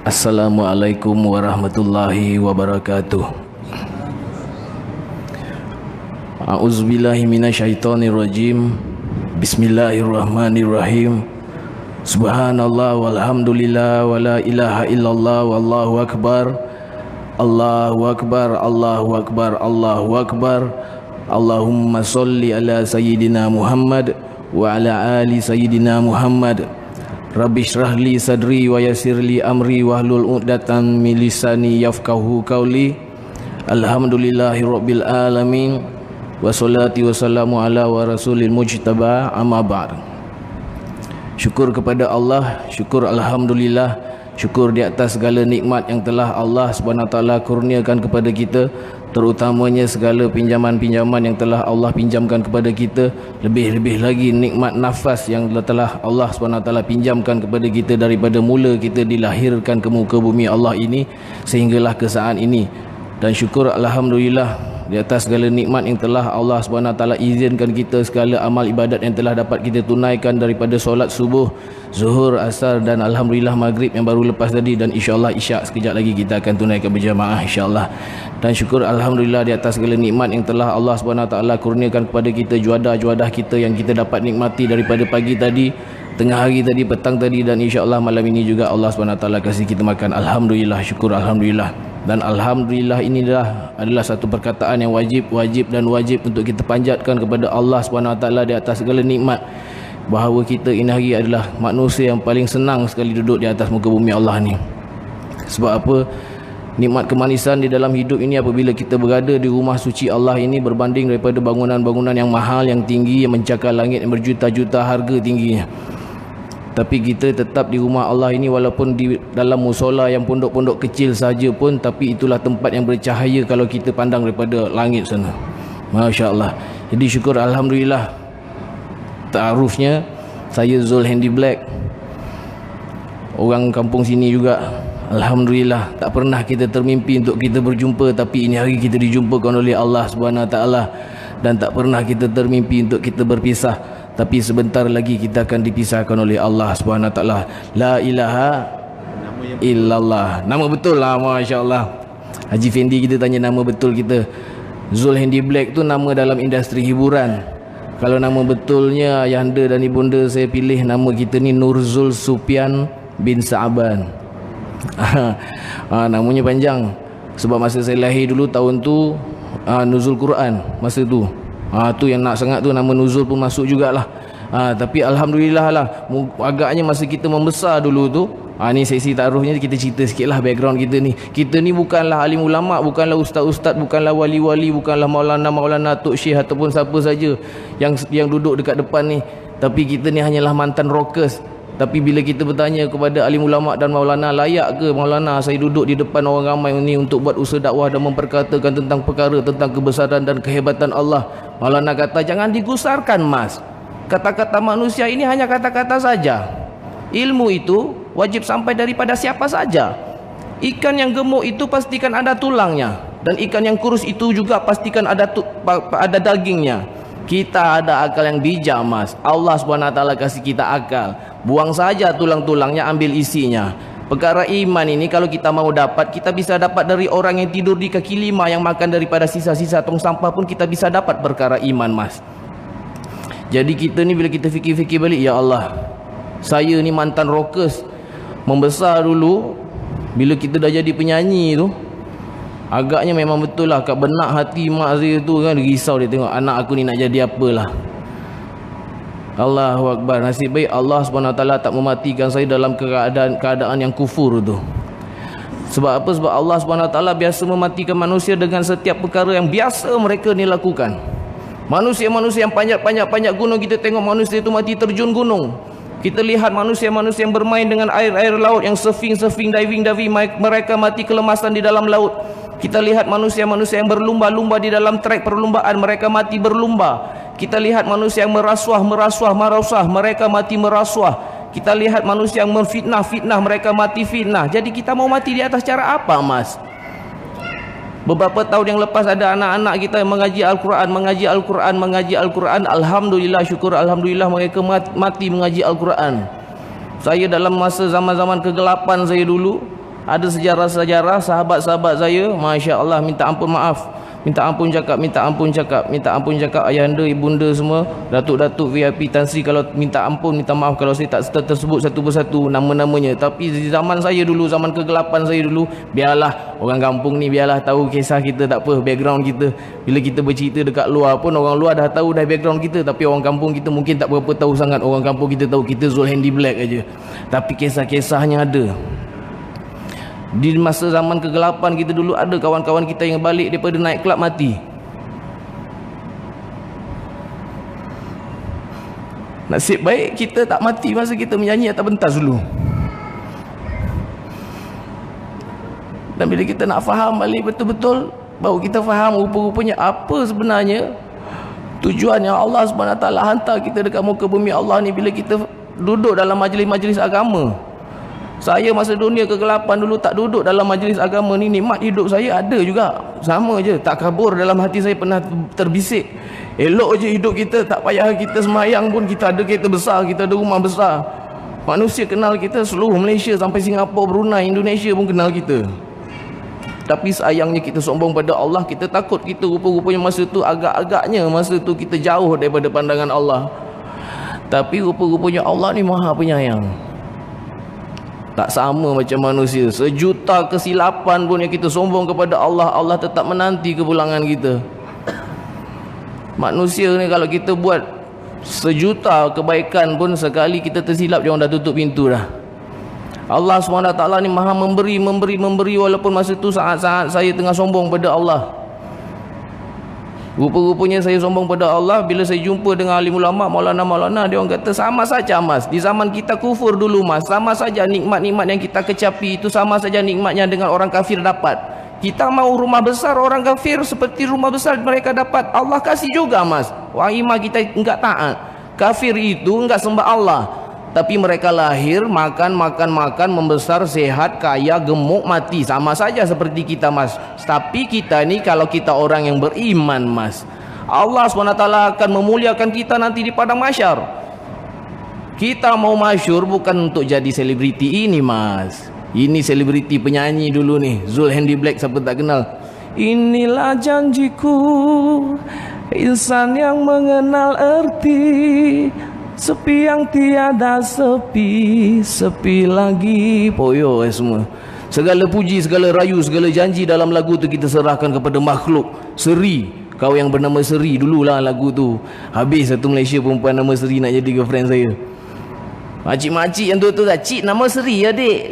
Assalamualaikum warahmatullahi wabarakatuh. A'udzubillahi minasyaitonirrajim. Bismillahirrahmanirrahim. Subhanallah walhamdulillah wala ilaha illallah wallahu akbar. Allahu akbar, Allahu akbar, Allahu akbar. Allahumma salli ala sayyidina Muhammad wa ala ali sayyidina Muhammad. Rabbi shrah li sadri wa yassir li amri wahlul 'uqdatam min lisani yafqahu qawli. Alhamdulillahi rabbil alamin. Wassalatu wassalamu ala wa rasulil mujtaba, amma ba'd. Syukur kepada Allah, syukur alhamdulillah, syukur di atas segala nikmat yang telah Allah Subhanahu taala kurniakan kepada kita, terutamanya segala pinjaman-pinjaman yang telah Allah pinjamkan kepada kita, lebih-lebih lagi nikmat nafas yang telah Allah SWT pinjamkan kepada kita daripada mula kita dilahirkan ke muka bumi Allah ini sehinggalah ke saat ini. Dan syukur alhamdulillah di atas segala nikmat yang telah Allah SWT izinkan kita, segala amal ibadat yang telah dapat kita tunaikan daripada solat subuh, zuhur, asar dan alhamdulillah maghrib yang baru lepas tadi, dan insyaAllah isyak sekejap lagi kita akan tunaikan berjamaah insyaAllah. Dan syukur alhamdulillah di atas segala nikmat yang telah Allah SWT kurniakan kepada kita, juadah-juadah kita yang kita dapat nikmati daripada pagi tadi, tengah hari tadi, petang tadi, dan insyaAllah malam ini juga Allah SWT kasih kita makan. Alhamdulillah, syukur alhamdulillah. Dan alhamdulillah ini adalah satu perkataan yang wajib dan wajib untuk kita panjatkan kepada Allah SWT di atas segala nikmat, bahawa kita ini hari adalah manusia yang paling senang sekali duduk di atas muka bumi Allah ni. Sebab apa? Nikmat kemanisan di dalam hidup ini apabila kita berada di rumah suci Allah ini berbanding daripada bangunan-bangunan yang mahal, yang tinggi, yang mencakar langit, yang berjuta-juta harga tingginya. Tapi kita tetap di rumah Allah ini, walaupun di dalam musola yang pondok-pondok kecil saja pun, tapi itulah tempat yang bercahaya kalau kita pandang daripada langit sana. Masya Allah. Jadi syukur alhamdulillah. Ta'arufnya, saya Zul Handy Black, orang kampung sini juga. Alhamdulillah, tak pernah kita termimpi untuk kita berjumpa, tapi ini hari kita dijumpakan oleh Allah SWT. Dan tak pernah kita termimpi untuk kita berpisah, tapi sebentar lagi kita akan dipisahkan oleh Allah SWT. La ilaha illallah. Nama betul lah, Masya Allah. Haji Fendi kita tanya nama betul kita. Zul Handy Black tu nama dalam industri hiburan. Kalau nama betulnya ayahanda dan ibunda saya pilih nama kita ni Nurzul Supian bin Sa'ban. Namanya panjang. Sebab masa saya lahir dulu tahun tu nuzul Quran masa tu. Tu yang nak sangat tu, nama nuzul pun masuk jugalah. Tapi alhamdulillah lah, agaknya masa kita membesar dulu tu, ni sesi taruhnya kita cerita sikit lah background kita ni. Kita ni bukanlah alim ulama', bukanlah ustaz-ustaz, bukanlah wali-wali, bukanlah maulana-maulana, tok syekh ataupun siapa saja yang duduk dekat depan ni. Tapi kita ni hanyalah mantan rockers. Tapi bila kita bertanya kepada alim ulama' dan maulana, layak ke maulana saya duduk di depan orang ramai ni untuk buat usaha dakwah dan memperkatakan tentang perkara, tentang kebesaran dan kehebatan Allah? Maulana kata, jangan digusarkan mas, kata-kata manusia ini hanya kata-kata saja. Ilmu itu wajib sampai daripada siapa saja. Ikan yang gemuk itu pastikan ada tulangnya, dan ikan yang kurus itu juga pastikan ada dagingnya. Kita ada akal yang bijak mas. Allah SWT kasih kita akal. Buang saja tulang-tulangnya, ambil isinya. Perkara iman ini kalau kita mau dapat, kita bisa dapat dari orang yang tidur di kaki lima, yang makan daripada sisa-sisa tong sampah pun kita bisa dapat perkara iman mas. Jadi kita ni bila kita fikir-fikir balik, ya Allah, saya ni mantan rockers, membesar dulu. Bila kita dah jadi penyanyi tu, agaknya memang betul lah, kat benak hati mak saya tu kan risau, dia tengok anak aku ni nak jadi apalah. Allahu Akbar. Nasib baik Allah SWT tak mematikan saya dalam keadaan yang kufur tu. Sebab apa? Sebab Allah SWT biasa mematikan manusia dengan setiap perkara yang biasa mereka ni lakukan. Manusia-manusia yang panjat gunung, kita tengok manusia itu mati terjun gunung. Kita lihat manusia-manusia yang bermain dengan air laut, yang surfing, diving, mereka mati kelemasan di dalam laut. Kita lihat manusia-manusia yang berlumba-lumba di dalam trek perlumbaan, mereka mati berlumba. Kita lihat manusia yang merasuah, mereka mati merasuah. Kita lihat manusia yang memfitnah, mereka mati fitnah. Jadi kita mau mati di atas cara apa mas? Beberapa tahun yang lepas ada anak-anak kita yang mengaji Al-Quran. Alhamdulillah, syukur alhamdulillah mereka mati mengaji Al-Quran. Saya dalam masa zaman-zaman kegelapan saya dulu, Ada sejarah-sejarah sahabat-sahabat saya, Masya Allah, minta ampun maaf, minta ampun cakap, minta ampun cakap, minta ampun cakap, ayahanda, ibunda semua, datuk-datuk VIP Tan Sri, kalau minta ampun, minta maaf kalau saya tak tersebut satu persatu nama-namanya. Tapi di zaman saya dulu, zaman kegelapan saya dulu, biarlah orang kampung ni biarlah tahu kisah kita, tak apa, background kita. Bila kita bercerita dekat luar pun, orang luar dah tahu dah background kita, tapi orang kampung kita mungkin tak berapa tahu sangat. Orang kampung kita tahu kita Zul Handy Black aja, tapi kisah-kisahnya ada. Di masa zaman kegelapan kita dulu, ada kawan-kawan kita yang balik daripada naik kelab mati. Nasib baik kita tak mati masa kita menyanyi atas pentas dulu. Dan bila kita nak faham balik betul-betul, baru kita faham rupa-rupanya apa sebenarnya tujuan yang Allah SWT hantar kita dekat muka bumi Allah ni. Bila kita duduk dalam majlis-majlis agama, saya masa dunia kegelapan dulu tak duduk dalam majlis agama ni, nikmat hidup saya ada juga, sama je, tak kabur dalam hati saya pernah terbisik. Elok je hidup kita, tak payah kita semayang pun, kita ada kereta besar, kita ada rumah besar, manusia kenal kita seluruh Malaysia sampai Singapura, Brunei, Indonesia pun kenal kita. Tapi sayangnya kita sombong pada Allah, kita takut kita rupa-rupanya masa tu, agak-agaknya masa tu kita jauh daripada pandangan Allah. Tapi rupa-rupanya Allah ni maha penyayang, tak sama macam manusia. Sejuta kesilapan pun yang kita sombong kepada Allah, Allah tetap menanti kepulangan kita. Manusia ni kalau kita buat sejuta kebaikan pun, sekali kita tersilap dia orang dah tutup pintu dah. Allah SWT ni maha memberi, walaupun masa tu saat-saat saya tengah sombong pada Allah. Rupa-rupanya saya sombong pada Allah. Bila saya jumpa dengan alim ulama, maulana, dia orang kata sama saja mas, di zaman kita kufur dulu mas, sama saja nikmat-nikmat yang kita kecapi itu sama saja nikmatnya dengan orang kafir dapat. Kita mau rumah besar orang kafir seperti rumah besar mereka dapat, Allah kasih juga mas. Orang iman kita enggak taat, kafir itu enggak sembah Allah, tapi mereka lahir, makan, membesar, sehat, kaya, gemuk, mati. Sama saja seperti kita mas. Tapi kita ni kalau kita orang yang beriman mas, Allah SWT akan memuliakan kita nanti di padang mahsyar. Kita mau masyhur bukan untuk jadi selebriti ini mas. Ini selebriti penyanyi dulu nih, Zul Handy Black, siapa tak kenal. Inilah janjiku, insan yang mengenal erti, sepi yang tiada sepi, sepi lagi. Poyo semua. Segala puji, segala rayu, segala janji dalam lagu tu kita serahkan kepada makhluk. Seri, kau yang bernama Seri, dululah lagu tu. Habis satu Malaysia perempuan nama Seri nak jadi girlfriend saya. Makcik-makcik yang tu tak, cik nama Seri adik.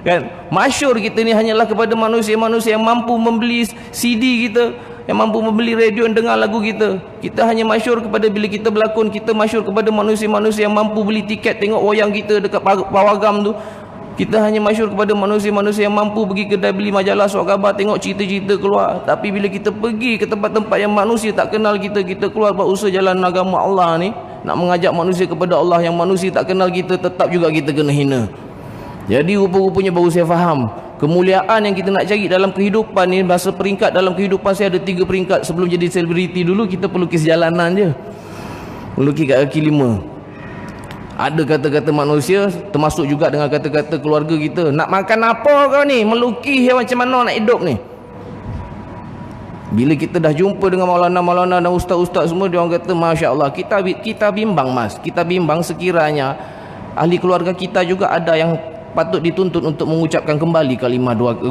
Kan masyhur kita ni hanyalah kepada manusia-manusia yang mampu membeli CD kita, yang mampu membeli radio dan dengar lagu kita. Kita hanya masyhur kepada bila kita berlakon, kita masyhur kepada manusia-manusia yang mampu beli tiket tengok wayang kita dekat pawagam tu. Kita hanya masyhur kepada manusia-manusia yang mampu pergi kedai beli majalah surat khabar tengok cerita-cerita keluar. Tapi bila kita pergi ke tempat-tempat yang manusia tak kenal kita, kita keluar berusaha jalan agama Allah ni, nak mengajak manusia kepada Allah yang manusia tak kenal kita, tetap juga kita kena hina. Jadi rupa-rupanya baru saya faham kemuliaan yang kita nak cari dalam kehidupan ni. Bahasa peringkat dalam kehidupan saya ada 3 peringkat. Sebelum jadi selebriti dulu kita pelukis jalanan je, melukis kat kaki 5. Ada kata-kata manusia, termasuk juga dengan kata-kata keluarga kita. Nak makan apa kau ni, melukis macam mana nak hidup ni. Bila kita dah jumpa dengan maulana-maulana dan ustaz-ustaz semua, dia orang kata Masya Allah, kita bimbang mas, kita bimbang sekiranya ahli keluarga kita juga ada yang patut dituntut untuk mengucapkan kembali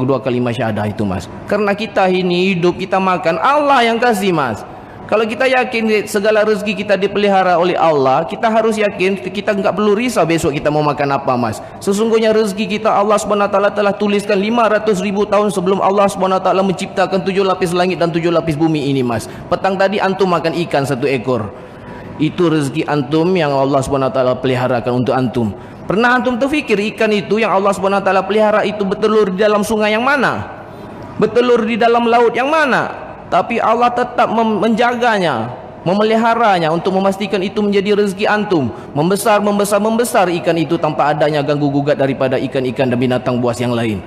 dua kalimah syahadah itu mas. Karena kita ini hidup, kita makan, Allah yang kasih mas. Kalau kita yakin segala rezeki kita dipelihara oleh Allah, kita harus yakin kita enggak perlu risau besok kita mau makan apa mas. Sesungguhnya rezeki kita Allah SWT telah tuliskan 500,000 tahun sebelum Allah SWT menciptakan 7 lapis langit dan 7 lapis bumi ini mas. Petang tadi antum makan ikan 1 ekor. Itu rezeki antum yang Allah SWT peliharakan untuk antum. Pernah antum terfikir ikan itu yang Allah SWT pelihara itu bertelur di dalam sungai yang mana? Bertelur di dalam laut yang mana? Tapi Allah tetap menjaganya, memeliharanya untuk memastikan itu menjadi rezeki antum. Membesar ikan itu tanpa adanya ganggu gugat daripada ikan-ikan dan binatang buas yang lain.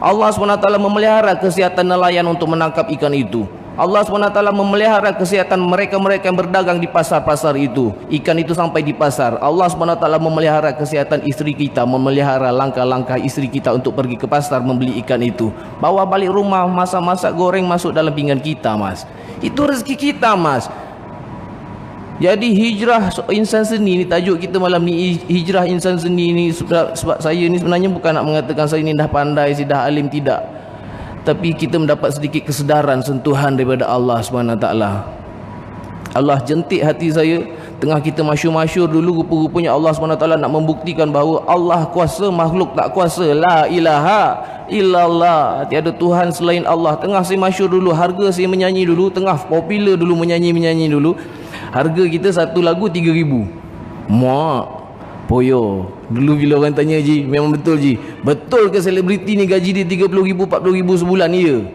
Allah SWT memelihara kesihatan nelayan untuk menangkap ikan itu. Allah SWT memelihara kesihatan mereka-mereka yang berdagang di pasar-pasar itu. Ikan itu sampai di pasar. Allah SWT memelihara kesihatan isteri kita, memelihara langkah-langkah isteri kita untuk pergi ke pasar membeli ikan itu. Bawa balik rumah, masak-masak goreng masuk dalam pinggan kita, mas. Itu rezeki kita, mas. Jadi hijrah insan seni ni, tajuk kita malam ni, hijrah insan seni ni. Sebab saya ni sebenarnya bukan nak mengatakan saya ni dah pandai, saya dah alim, tidak. Tapi kita mendapat sedikit kesedaran, sentuhan daripada Allah SWT. Allah jentik hati saya. Tengah kita masyur-masyur dulu, rupa-rupanya Allah SWT nak membuktikan bahawa Allah kuasa, makhluk tak kuasa. La ilaha illallah, tiada Tuhan selain Allah. Tengah saya masyur dulu, harga saya menyanyi dulu, tengah popular dulu, menyanyi dulu. Harga kita satu lagu 3,000. Mak Poyo. Dulu bila orang tanya, Ji, memang betul, Ji, betul ke selebriti ni gaji dia 30,000, 40,000 sebulan? Ya.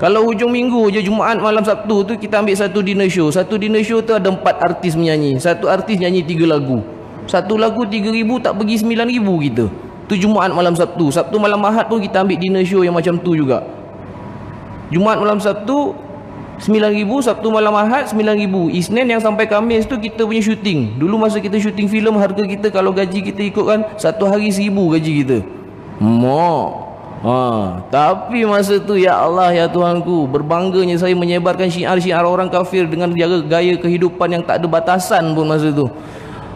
Kalau hujung minggu je, Jumaat malam Sabtu tu, kita ambil satu dinner show. Satu dinner show tu ada 4 artis menyanyi. Satu artis nyanyi 3 lagu. Satu lagu 3,000, tak pergi 9,000 kita. Tu Jumaat malam Sabtu. Sabtu malam Ahad pun kita ambil dinner show yang macam tu juga. Jumaat malam Sabtu 9,000, Sabtu malam Ahad 9,000. Isnin yang sampai Khamis tu kita punya syuting. Dulu masa kita syuting filem, harga kita kalau gaji kita ikutkan satu hari 1,000 gaji kita. Tapi masa tu, ya Allah, ya Tuhanku, berbangganya saya menyebarkan syiar-syiar orang kafir dengan gaya kehidupan yang tak ada batasan pun masa tu.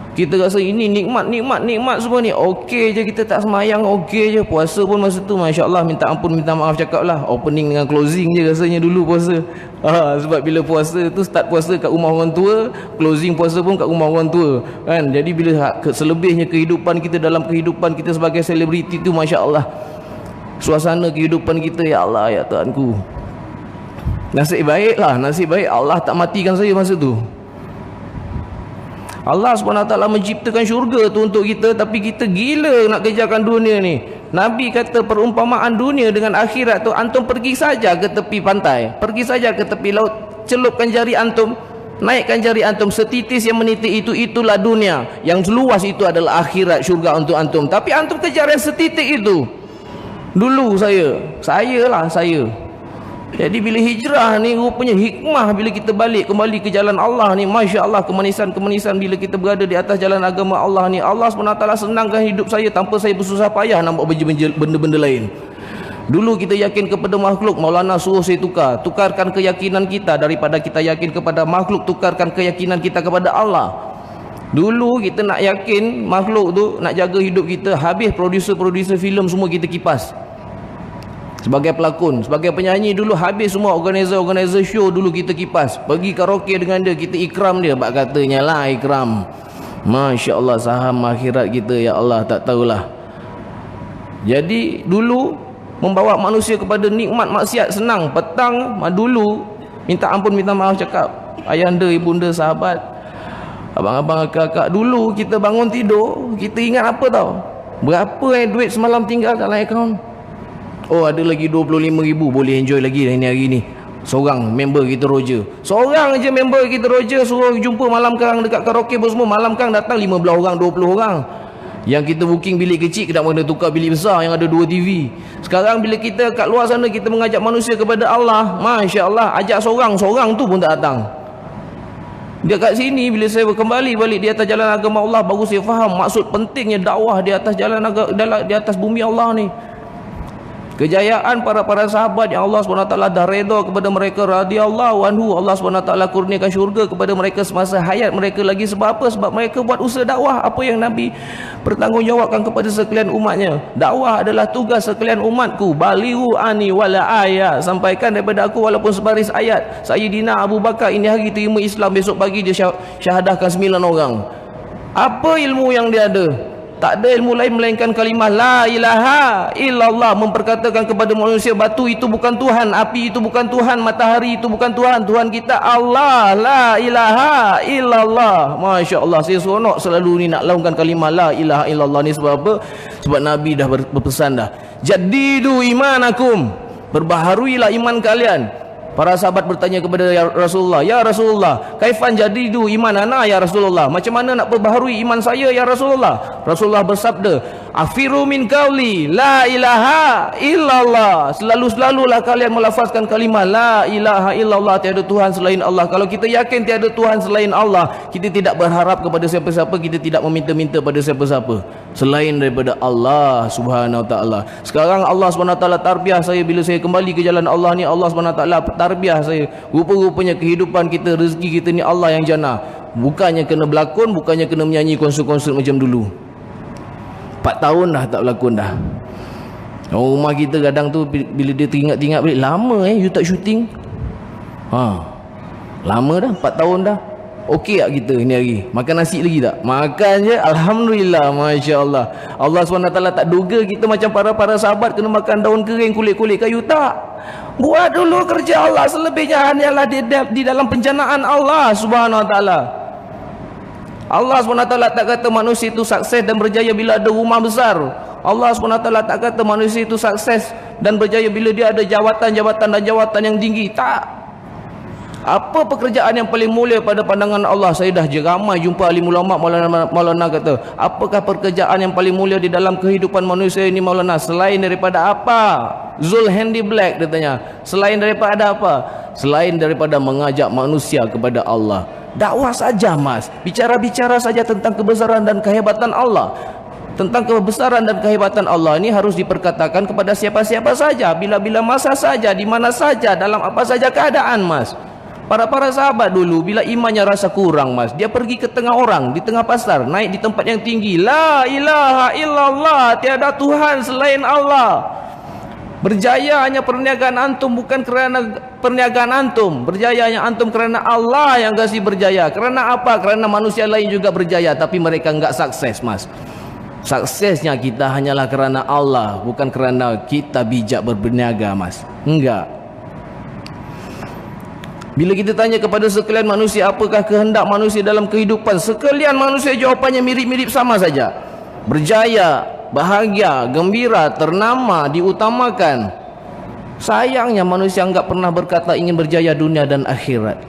Kita rasa ini nikmat semua ni. Okey je, kita tak semayang, okey je. Puasa pun masa tu, Masya Allah, minta ampun, minta maaf cakap lah. Opening dengan closing je rasanya dulu puasa. Sebab bila puasa tu, start puasa kat rumah orang tua, closing puasa pun kat rumah orang tua, kan? Jadi bila selebihnya kehidupan kita, dalam kehidupan kita sebagai selebriti tu, Masya Allah, suasana kehidupan kita, ya Allah, ya Tuhanku. Nasib baik lah, nasib baik Allah tak matikan saya masa tu. Allah SWT menciptakan syurga tu untuk kita, tapi kita gila nak kejarkan dunia ni. Nabi kata perumpamaan dunia dengan akhirat tu, antum pergi saja ke tepi pantai, pergi saja ke tepi laut, celupkan jari antum, naikkan jari antum, setitis yang menitik itu, itulah dunia. Yang luas itu adalah akhirat, syurga untuk antum. Tapi antum kejar yang setitik itu. Dulu saya. Jadi bila hijrah ni, rupanya hikmah bila kita balik kembali ke jalan Allah ni. Masya Allah, kemanisan bila kita berada di atas jalan agama Allah ni. Allah SWT senangkan hidup saya tanpa saya bersusah payah nak buat benda-benda lain. Dulu kita yakin kepada makhluk, Maulana suruh saya tukarkan keyakinan kita. Daripada kita yakin kepada makhluk, tukarkan keyakinan kita kepada Allah. Dulu kita nak yakin makhluk tu, nak jaga hidup kita, habis produser-produser filem semua kita kipas. Sebagai pelakon, sebagai penyanyi dulu, habis semua organizer show dulu kita kipas. Pergi karaoke dengan dia, kita ikram dia, bak katanya lah ikram. Masya Allah, saham akhirat kita, ya Allah, tak tahulah. Jadi dulu membawa manusia kepada nikmat maksiat senang. Petang dulu minta ampun, minta maaf cakap. Ayahanda, ibunda, sahabat, abang-abang, kakak, dulu kita bangun tidur, kita ingat apa tau? Berapa duit semalam tinggal dalam akaun? Oh, ada lagi 25,000, boleh enjoy lagi hari ni. Seorang member kita Roger, seorang je member kita Roger, suruh jumpa malam kang dekat karaoke pun semua. Malam kang datang 15 orang, 20 orang. Yang kita booking bilik kecil, kita kena tukar bilik besar yang ada 2 TV. Sekarang bila kita kat luar sana, kita mengajak manusia kepada Allah, Masya Allah, ajak seorang tu pun tak datang. Dia kat sini, bila saya kembali balik di atas jalan agama Allah, baru saya faham maksud pentingnya dakwah di atas jalan di atas bumi Allah ni. Kejayaan para sahabat yang Allah SWT dah redha kepada mereka, radhiyallahu anhu. Allah SWT kurniakan syurga kepada mereka semasa hayat mereka lagi. Sebab apa? Sebab mereka buat usaha dakwah. Apa yang Nabi bertanggungjawabkan kepada sekalian umatnya. Dakwah adalah tugas sekalian umatku. Balighu ani wala ayat, sampaikan daripada aku walaupun sebaris ayat. Sayyidina Abu Bakar ini hari terima Islam, besok pagi dia syahadahkan 9 orang. Apa ilmu yang dia ada? Tak ada ilmu lain melainkan kalimah la ilaha illallah, memperkatakan kepada manusia, batu itu bukan Tuhan, api itu bukan Tuhan, matahari itu bukan Tuhan, Tuhan kita Allah, la ilaha illallah. Masya Allah, saya seronok selalu ni nak laungkan kalimah la ilaha illallah ni. Sebab apa? Sebab Nabi dah berpesan dah, jadidu imanakum, perbaharuilah iman kalian. Para sahabat bertanya kepada Rasulullah, ya Rasulullah, kaifan jadidu imanana ya Rasulullah, macam mana nak perbaharui iman saya ya Rasulullah? Rasulullah bersabda, Afiru min qauli la ilaha illallah. Selalu-selalulah kalian melafazkan kalimah la ilaha illallah, tiada Tuhan selain Allah. Kalau kita yakin tiada Tuhan selain Allah, kita tidak berharap kepada siapa-siapa, kita tidak meminta-minta pada siapa-siapa selain daripada Allah Subhanahu wa taala. Sekarang Allah Subhanahu wa taala tarbiyah saya bila saya kembali ke jalan Allah ni. Allah Subhanahu wa taala tarbiyah saya. Rupa-rupanya kehidupan kita, rezeki kita ni Allah yang jana. Bukannya kena berlakon, bukannya kena menyanyi konsert-konsert macam dulu. 4 tahun dah tak berlakon dah. Orang rumah kita kadang tu bila dia teringat-ingat balik, lama you tak syuting. Lama dah, 4 tahun dah. Okey tak kita ni hari? Makan nasi lagi tak? Makan je, alhamdulillah, masya-Allah. Allah SWT tak duga kita macam para sahabat kena makan daun kering, kulit-kulit kayu, tak. Buat dulu kerja Allah, selebihnya hanyalah di dalam penjanaan Allah Subhanahu wa taala. Allah SWT tak kata manusia itu sukses dan berjaya bila ada rumah besar. Allah SWT tak kata manusia itu sukses dan berjaya bila dia ada jawatan-jawatan dan jawatan yang tinggi. Tak. Apa pekerjaan yang paling mulia pada pandangan Allah? Saya dah ramai jumpa alim ulama. Maulana kata, apakah pekerjaan yang paling mulia di dalam kehidupan manusia ini Maulana? Selain daripada apa? Zul Handy Black dia tanya. Selain daripada apa? Selain daripada mengajak manusia kepada Allah. Dakwah saja mas, bicara-bicara saja tentang kebesaran dan kehebatan Allah. Tentang kebesaran dan kehebatan Allah ini harus diperkatakan kepada siapa-siapa saja, bila-bila masa saja, di mana saja, dalam apa saja keadaan mas. Para sahabat dulu bila imannya rasa kurang mas, dia pergi ke tengah orang, di tengah pasar, naik di tempat yang tinggi, la ilaha illallah, tiada Tuhan selain Allah. Berjaya hanya perniagaan antum, bukan kerana perniagaan antum. Berjaya hanya antum kerana Allah yang kasih berjaya. Kerana apa? Kerana manusia lain juga berjaya, tapi mereka enggak sukses mas. Suksesnya kita hanyalah kerana Allah, bukan kerana kita bijak berniaga mas. Enggak. Bila kita tanya kepada sekalian manusia, apakah kehendak manusia dalam kehidupan? Sekalian manusia jawapannya mirip-mirip sama saja. Berjaya, bahagia, gembira, ternama, diutamakan. Sayangnya manusia enggak pernah berkata ingin berjaya dunia dan akhirat.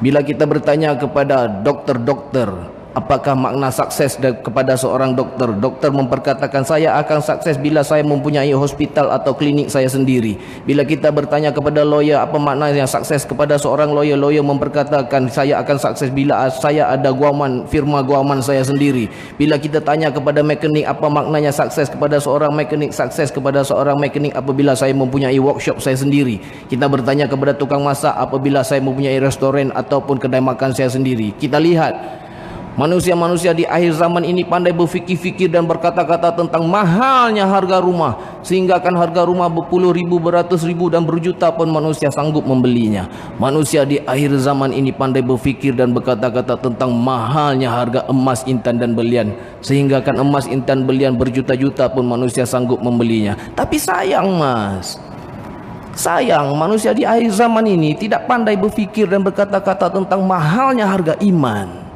Bila kita bertanya kepada dokter-dokter, apakah makna sukses kepada seorang dokter? Dokter memperkatakan, saya akan sukses bila saya mempunyai hospital atau klinik saya sendiri. Bila kita bertanya kepada lawyer, apa makna yang sukses kepada seorang lawyer? Lawyer memperkatakan, saya akan sukses bila saya ada firma guaman saya sendiri. Bila kita tanya kepada mekanik, apa maknanya sukses kepada seorang mekanik? Sukses kepada seorang mekanik apabila saya mempunyai workshop saya sendiri. Kita bertanya kepada tukang masak, apabila saya mempunyai restoran ataupun kedai makan saya sendiri. Kita lihat manusia-manusia di akhir zaman ini pandai berfikir-fikir dan berkata-kata tentang mahalnya harga rumah, sehingga kan harga rumah berpuluh ribu, beratus ribu dan berjuta pun manusia sanggup membelinya. Manusia di akhir zaman ini pandai berfikir dan berkata-kata tentang mahalnya harga emas, intan dan belian, sehingga kan emas, intan, belian berjuta-juta pun manusia sanggup membelinya. Tapi sayang mas, sayang manusia di akhir zaman ini tidak pandai berfikir dan berkata-kata tentang mahalnya harga iman.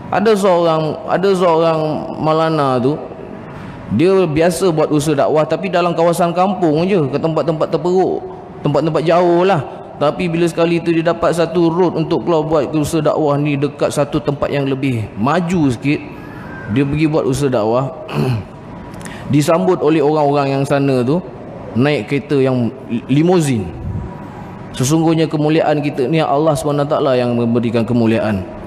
Ada seorang Maulana tu, dia biasa buat usaha dakwah tapi dalam kawasan kampung je, ke tempat-tempat terperuk, tempat-tempat jauh lah. Tapi bila sekali tu dia dapat satu road untuk keluar buat usaha dakwah ni dekat satu tempat yang lebih maju sikit, dia pergi buat usaha dakwah. Disambut oleh orang-orang yang sana tu naik kereta yang limousin. Sesungguhnya kemuliaan kita ni Allah SWT yang memberikan kemuliaan.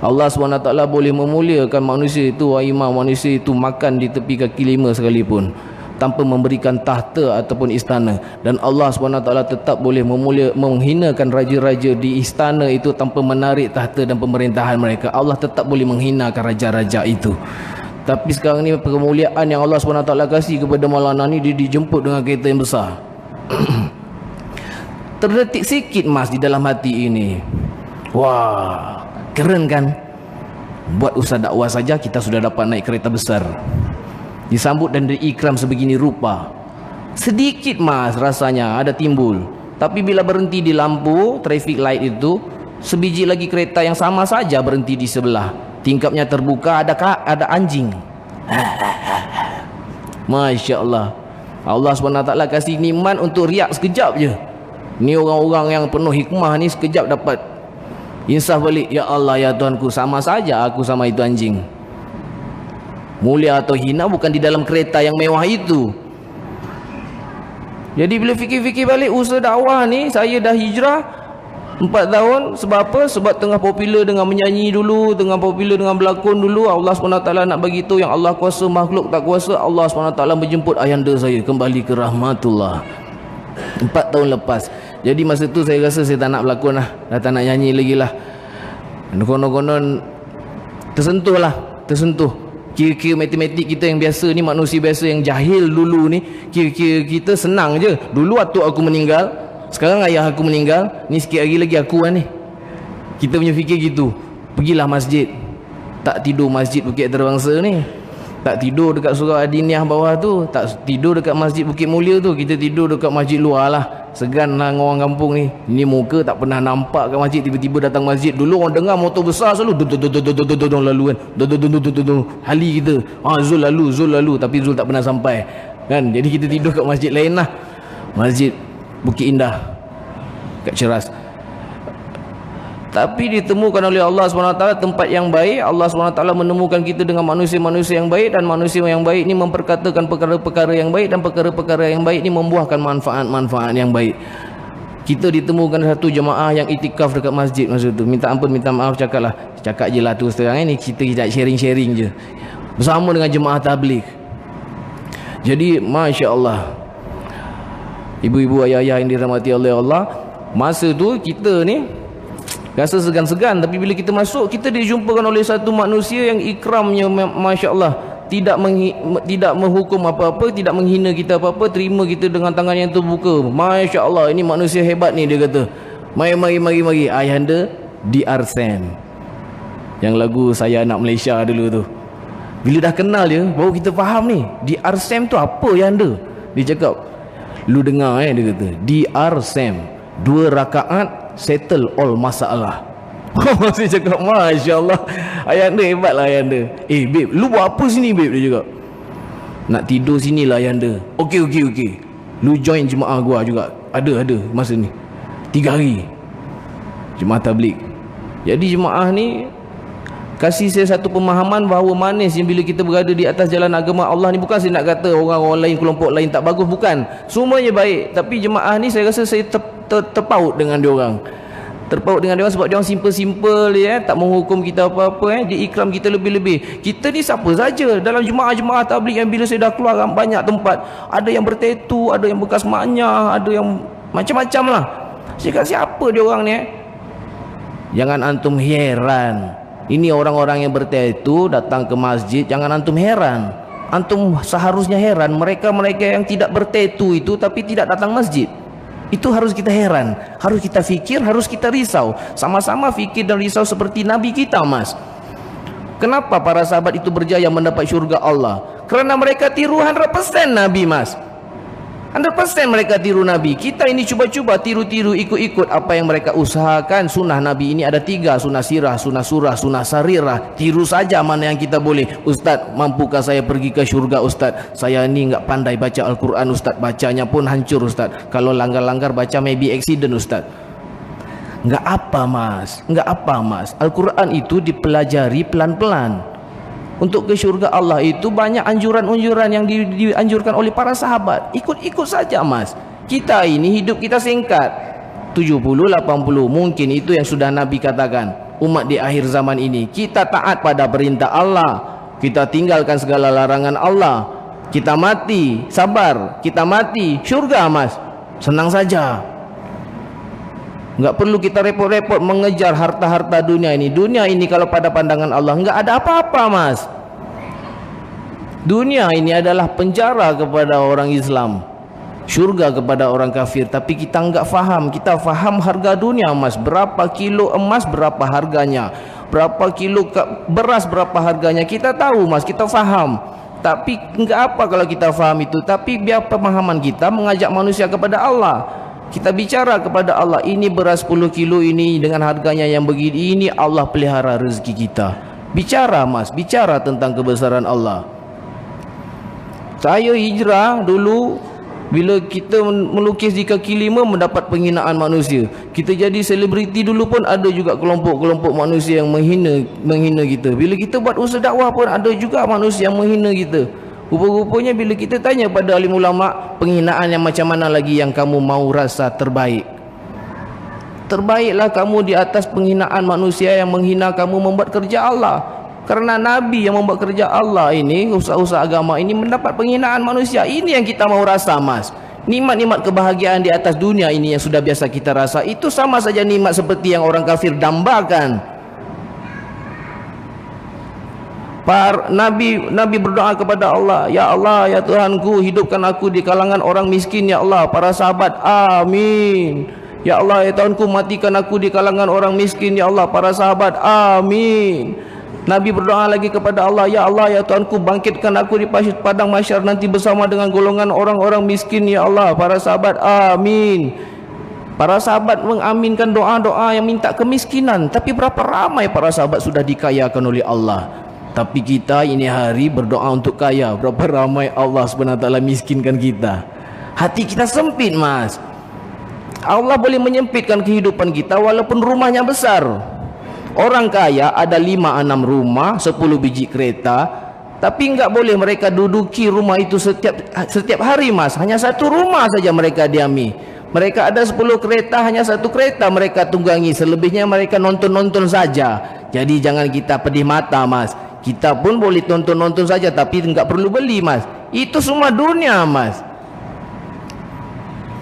Allah SWT boleh memuliakan manusia itu, imam manusia itu makan di tepi kaki lima sekalipun tanpa memberikan tahta ataupun istana. Dan Allah SWT tetap boleh menghinakan raja-raja di istana itu tanpa menarik tahta dan pemerintahan mereka. Allah tetap boleh menghinakan raja-raja itu. Tapi sekarang ni kemuliaan yang Allah SWT kasih kepada Maulana ni, dia dijemput dengan kereta yang besar. Terdetik sikit mas di dalam hati ini, wah, keren kan? Buat usaha dakwah saja kita sudah dapat naik kereta besar, disambut dan diikram sebegini rupa. Sedikit mas rasanya ada timbul. Tapi bila berhenti di lampu traffic light itu, sebiji lagi kereta yang sama saja berhenti di sebelah. Tingkapnya terbuka, ada anjing. Masya Allah. Allah SWT kasih nikmat untuk riak sekejap je. Ni orang-orang yang penuh hikmah ni sekejap dapat insaf balik. Ya Allah, ya Tuhanku, sama saja aku sama itu anjing. Mulia atau hina bukan di dalam kereta yang mewah itu. Jadi bila fikir-fikir balik usaha dakwah ni, saya dah hijrah 4 tahun. Sebab apa? Sebab tengah popular dengan menyanyi dulu, tengah popular dengan berlakon dulu. Allah SWT nak bagi tahu yang Allah kuasa, makhluk tak kuasa. Allah SWT menjemput ayahanda saya kembali ke rahmatullah 4 tahun lepas. Jadi masa tu saya rasa saya tak nak berlakon lah, dah tak nak nyanyi lagi lah. Konon-konon tersentuh lah, tersentuh. Kira-kira matematik kita yang biasa ni, manusia biasa yang jahil dulu ni, kira-kira kita senang je. Dulu waktu aku meninggal, sekarang ayah aku meninggal, ni sikit hari lagi aku lah ni. Kita punya fikir gitu. Pergilah masjid, tak tidur masjid Bukit Antarabangsa ni, tak tidur dekat surau Adiniah bawah tu, tak tidur dekat masjid Bukit Mulia tu, kita tidur dekat masjid luar lah. Segan lah orang kampung ni. Ini muka tak pernah nampak kat masjid, tiba-tiba datang masjid. Dulu orang dengar motor besar selalu lalu kan, hali kita, Zul lalu, tapi Zul tak pernah sampai kan. Jadi kita tidur kat masjid lain lah, masjid Bukit Indah kat Ceras. Tapi ditemukan oleh Allah SWT tempat yang baik. Allah SWT menemukan kita dengan manusia-manusia yang baik, dan manusia yang baik ni memperkatakan perkara-perkara yang baik, dan perkara-perkara yang baik ni membuahkan manfaat-manfaat yang baik. Kita ditemukan satu jemaah yang itikaf dekat masjid masa tu. Minta ampun, minta maaf, cakap je lah terus terang ni, kita sharing-sharing je bersama dengan jemaah tabligh. Jadi Masya Allah, ibu-ibu, ayah-ayah yang dirahmati oleh Allah, masa tu kita ni rasa segan-segan, tapi bila kita masuk, kita dijumpakan oleh satu manusia yang ikramnya Masya Allah, tidak menghukum apa-apa, tidak menghina kita apa-apa, terima kita dengan tangan yang terbuka. Masya Allah, ini manusia hebat ni, dia kata. Mari ayahanda DR Sam, yang lagu Saya Anak Malaysia dulu tu. Bila dah kenal dia, baru kita faham ni DR Sam tu apa ayahanda. Dia cakap, lu dengar dia kata, DR Sam 2 rakaat settle all masalah. Saya cakap Masya Allah, ayahanda hebat lah ayahanda. Babe, lu buat apa sini babe? Dia cakap, nak tidur sini lah ayahanda. Okey, lu join jemaah gua juga. Ada masa ni 3 hari jemaah tabligh. Jadi jemaah ni kasih saya satu pemahaman bahawa manis yang bila kita berada di atas jalan agama Allah ni. Bukan saya nak kata orang-orang lain, kelompok lain tak bagus, bukan, semuanya baik. Tapi jemaah ni saya rasa saya terpaut dengan diorang, sebab diorang simple-simple tak menghukum kita apa-apa, dia ikram kita lebih-lebih. Kita ni siapa saja dalam jemaah-jemaah tabligh yang bila saya dah keluar banyak tempat, ada yang bertatu, ada yang bekas maknya, ada yang macam-macam lah. Saya kata siapa diorang ni? Jangan antum heran, ini orang-orang yang bertatu datang ke masjid, jangan antum heran. Antum seharusnya heran mereka-mereka yang tidak bertatu itu tapi tidak datang masjid. Itu harus kita heran, harus kita fikir, harus kita risau. Sama-sama fikir dan risau seperti Nabi kita, Mas. Kenapa para sahabat itu berjaya mendapat syurga Allah? Kerana mereka tiru 100% Nabi, Mas. 100% mereka tiru Nabi. Kita ini cuba-cuba tiru-tiru, ikut-ikut apa yang mereka usahakan. Sunnah Nabi ini ada 3, sunnah sirah, sunnah surah, sunnah sarirah. Tiru saja mana yang kita boleh. Ustaz, mampukah saya pergi ke syurga Ustaz? Saya ni enggak pandai baca Al-Quran Ustaz, bacanya pun hancur Ustaz. Kalau langgar-langgar baca maybe accident Ustaz. Enggak apa Mas, Al-Quran itu dipelajari pelan-pelan. Untuk ke syurga Allah itu banyak anjuran-anjuran yang dianjurkan oleh para sahabat. Ikut-ikut saja, Mas. Kita ini hidup kita singkat, 70-80. Mungkin itu yang sudah Nabi katakan, umat di akhir zaman ini kita taat pada perintah Allah, kita tinggalkan segala larangan Allah, kita mati sabar, kita mati syurga, Mas. Senang saja. Enggak perlu kita repot-repot mengejar harta-harta dunia ini. Dunia ini kalau pada pandangan Allah enggak ada apa-apa, Mas. Dunia ini adalah penjara kepada orang Islam, syurga kepada orang kafir. Tapi kita enggak faham. Kita faham harga dunia, Mas. Berapa kilo emas berapa harganya, berapa kilo beras berapa harganya. Kita tahu, Mas, kita faham. Tapi enggak apa kalau kita faham itu. Tapi biar pemahaman kita mengajak manusia kepada Allah. Kita bicara kepada Allah, ini beras 10 kilo ini dengan harganya yang begini, ini Allah pelihara rezeki kita. Bicara, Mas, bicara tentang kebesaran Allah. Saya hijrah dulu Bila kita melukis di kaki lima mendapat penghinaan manusia. Kita jadi selebriti dulu pun ada juga kelompok-kelompok manusia yang menghina kita. Bila kita buat usaha dakwah pun ada juga manusia yang menghina kita. Rupa-rupanya bila kita tanya pada alim ulama, penghinaan yang macam mana lagi yang kamu mau rasa terbaik? Terbaiklah kamu di atas penghinaan manusia yang menghina kamu membuat kerja Allah. Karena Nabi yang membuat kerja Allah ini, usaha-usaha agama ini mendapat penghinaan manusia. Ini yang kita mau rasa, Mas. Nikmat-nikmat kebahagiaan di atas dunia ini yang sudah biasa kita rasa, itu sama saja nikmat seperti yang orang kafir dambakan. Nabi berdoa kepada Allah, ya Allah, ya Tuhanku, hidupkan aku di kalangan orang miskin, ya Allah. Para sahabat, amin. Ya Allah, ya Tuhanku, matikan aku di kalangan orang miskin, ya Allah. Para sahabat, amin. Nabi berdoa lagi kepada Allah, ya Allah, ya Tuhanku, bangkitkan aku di padang mahsyar nanti bersama dengan golongan orang-orang miskin, ya Allah. Para sahabat, amin. Para sahabat mengaminkan doa-doa yang minta kemiskinan. Tapi berapa ramai para sahabat sudah dikayakan oleh Allah. Tapi kita ini hari berdoa untuk kaya. Berapa ramai Allah SWT miskinkan kita. Hati kita sempit, Mas. Allah boleh menyempitkan kehidupan kita walaupun rumahnya besar. Orang kaya ada 5-6 rumah, 10 biji kereta, tapi enggak boleh mereka duduki rumah itu setiap hari, Mas. Hanya satu rumah saja mereka diami. Mereka ada 10 kereta, hanya satu kereta mereka tunggangi. Selebihnya mereka nonton-nonton saja. Jadi jangan kita pedih mata, Mas. Kita pun boleh nonton-nonton saja, tapi enggak perlu beli, Mas. Itu semua dunia, Mas.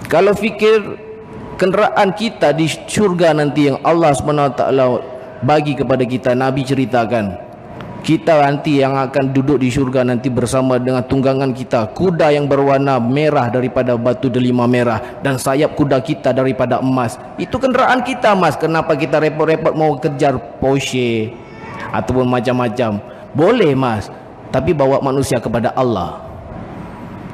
Kalau fikir kenderaan kita di syurga nanti yang Allah SWT bagi kepada kita, Nabi ceritakan, kita nanti yang akan duduk di syurga nanti bersama dengan tunggangan kita, kuda yang berwarna merah daripada batu delima merah, dan sayap kuda kita daripada emas. Itu kenderaan kita, Mas. Kenapa kita repot-repot mau kejar Porsche ataupun macam-macam? Boleh, Mas, tapi bawa manusia kepada Allah.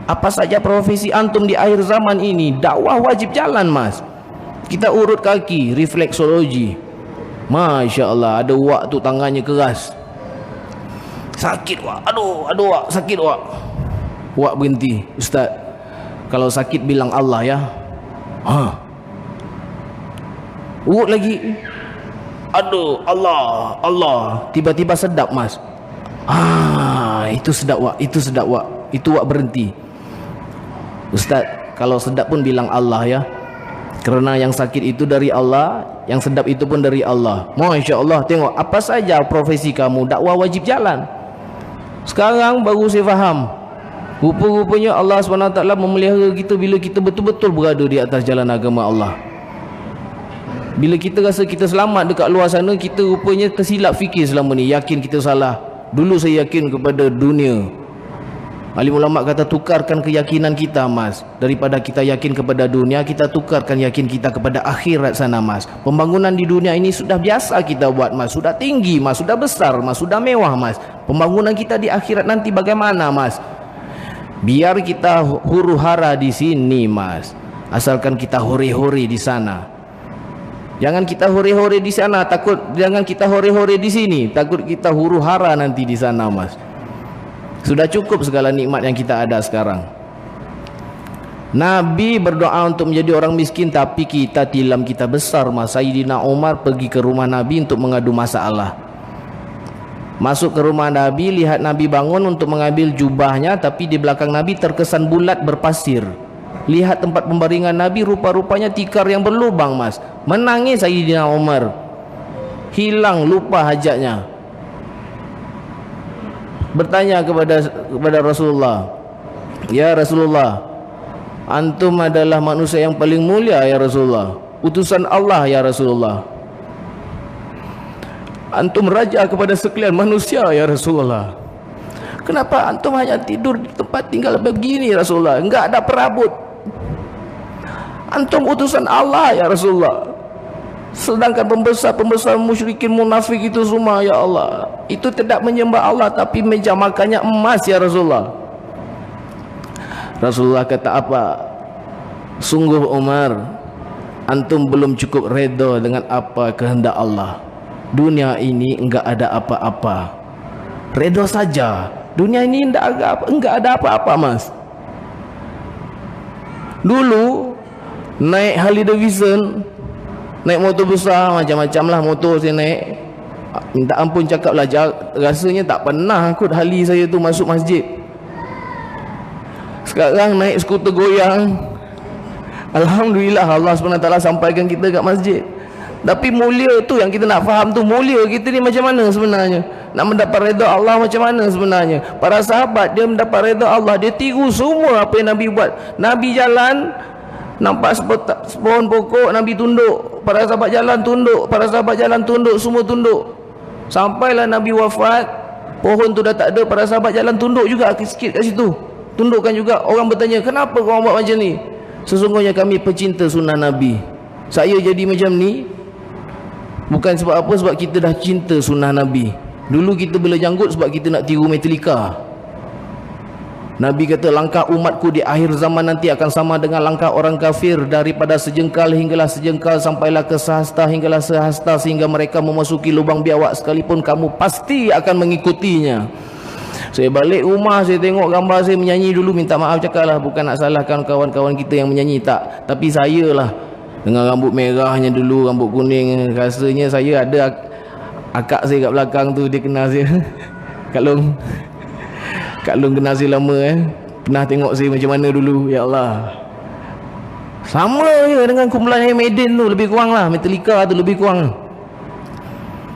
Apa saja profesi antum di akhir zaman ini, dakwah wajib jalan, Mas. Kita urut kaki, refleksologi. Masya Allah, ada wak tu tangannya keras, sakit wak, aduh wak, sakit wak. Wak berhenti, Ustaz, kalau sakit bilang Allah ya. Urut lagi, aduh Allah. Tiba-tiba sedap, Mas. Itu sedap wak, itu wak berhenti. Ustaz, kalau sedap pun bilang Allah ya. Kerana yang sakit itu dari Allah, yang sedap itu pun dari Allah. Masya Allah, tengok apa saja profesi kamu, dakwah wajib jalan. Sekarang baru saya faham, rupa-rupanya Allah SWT memelihara kita bila kita betul-betul berada di atas jalan agama Allah. Bila kita rasa kita selamat dekat luar sana, kita rupanya tersilap fikir selama ni, yakin kita salah. Dulu saya yakin kepada dunia. Alim ulama kata tukarkan keyakinan kita, Mas. Daripada kita yakin kepada dunia, kita tukarkan yakin kita kepada akhirat sana, Mas. Pembangunan di dunia ini sudah biasa kita buat, Mas. Sudah tinggi, Mas. Sudah besar, Mas. Sudah mewah, Mas. Pembangunan kita di akhirat nanti bagaimana, Mas? Biar kita huru hara di sini, Mas. Asalkan kita hore-hore di sana. Jangan kita hore-hore di sana, takut. Jangan kita hore-hore di sini, takut kita huru hara nanti di sana, Mas. Sudah cukup segala nikmat yang kita ada sekarang. Nabi berdoa untuk menjadi orang miskin, tapi kita tilam kita besar, Mas. Sayyidina Umar pergi ke rumah Nabi untuk mengadu masalah. Masuk ke rumah Nabi, lihat Nabi bangun untuk mengambil jubahnya, tapi di belakang Nabi terkesan bulat berpasir. Lihat tempat pembaringan Nabi, rupa-rupanya tikar yang berlubang, Mas. Menangis Sayyidina Umar. Hilang, lupa hajatnya. Bertanya kepada Rasulullah, ya Rasulullah, antum adalah manusia yang paling mulia ya Rasulullah, utusan Allah ya Rasulullah. Antum raja kepada sekalian manusia ya Rasulullah. Kenapa antum hanya tidur di tempat tinggal begini Rasulullah, enggak ada perabot? Antum utusan Allah ya Rasulullah. Sedangkan pembesar musyrikin munafik itu semua ya Allah, itu tidak menyembah Allah tapi meja makannya emas ya Rasulullah. Rasulullah kata apa? Sungguh Umar, antum belum cukup redha dengan apa kehendak Allah. Dunia ini enggak ada apa-apa. Redha saja. Dunia ini enggak ada apa-apa, Mas. Dulu naik Harley Davidson, naik motor besar, macam-macam lah motor saya naik. Minta ampun cakap lah, rasanya tak pernah kot Harley saya tu masuk masjid. Sekarang naik skuter goyang, alhamdulillah Allah SWT sampaikan kita kat masjid. Tapi mulia tu yang kita nak faham tu, mulia kita ni macam mana sebenarnya, nak mendapat redha Allah macam mana sebenarnya. Para sahabat dia mendapat redha Allah, dia tiru semua apa yang Nabi buat. Nabi jalan, nampak sepohon pokok, Nabi tunduk. Para sahabat jalan tunduk, para sahabat jalan tunduk, semua tunduk. Sampailah Nabi wafat, pohon tu dah tak ada, para sahabat jalan tunduk juga sikit kat situ, tundukkan juga. Orang bertanya, kenapa kau buat macam ni? Sesungguhnya kami pecinta sunnah Nabi. Saya jadi macam ni bukan sebab apa, sebab kita dah cinta sunnah Nabi. Dulu kita bela janggut sebab kita nak tiru Metallica. Nabi kata, langkah umatku di akhir zaman nanti akan sama dengan langkah orang kafir, daripada sejengkal hinggalah sejengkal, sampailah ke sehasta hinggalah sehasta, sehingga mereka memasuki lubang biawak sekalipun kamu pasti akan mengikutinya. Saya balik rumah, saya tengok gambar saya menyanyi dulu, minta maaf cakap lah, bukan nak salahkan kawan-kawan kita yang menyanyi, tak. Tapi saya lah, dengan rambut merahnya dulu, rambut kuning, rasanya saya ada akak saya kat belakang tu, dia kenal saya. Kak Long kenal saya lama pernah tengok saya macam mana dulu. Ya Allah, sama je dengan kumpulan Maiden tu, lebih kurang lah. Metallica tu lebih kurang.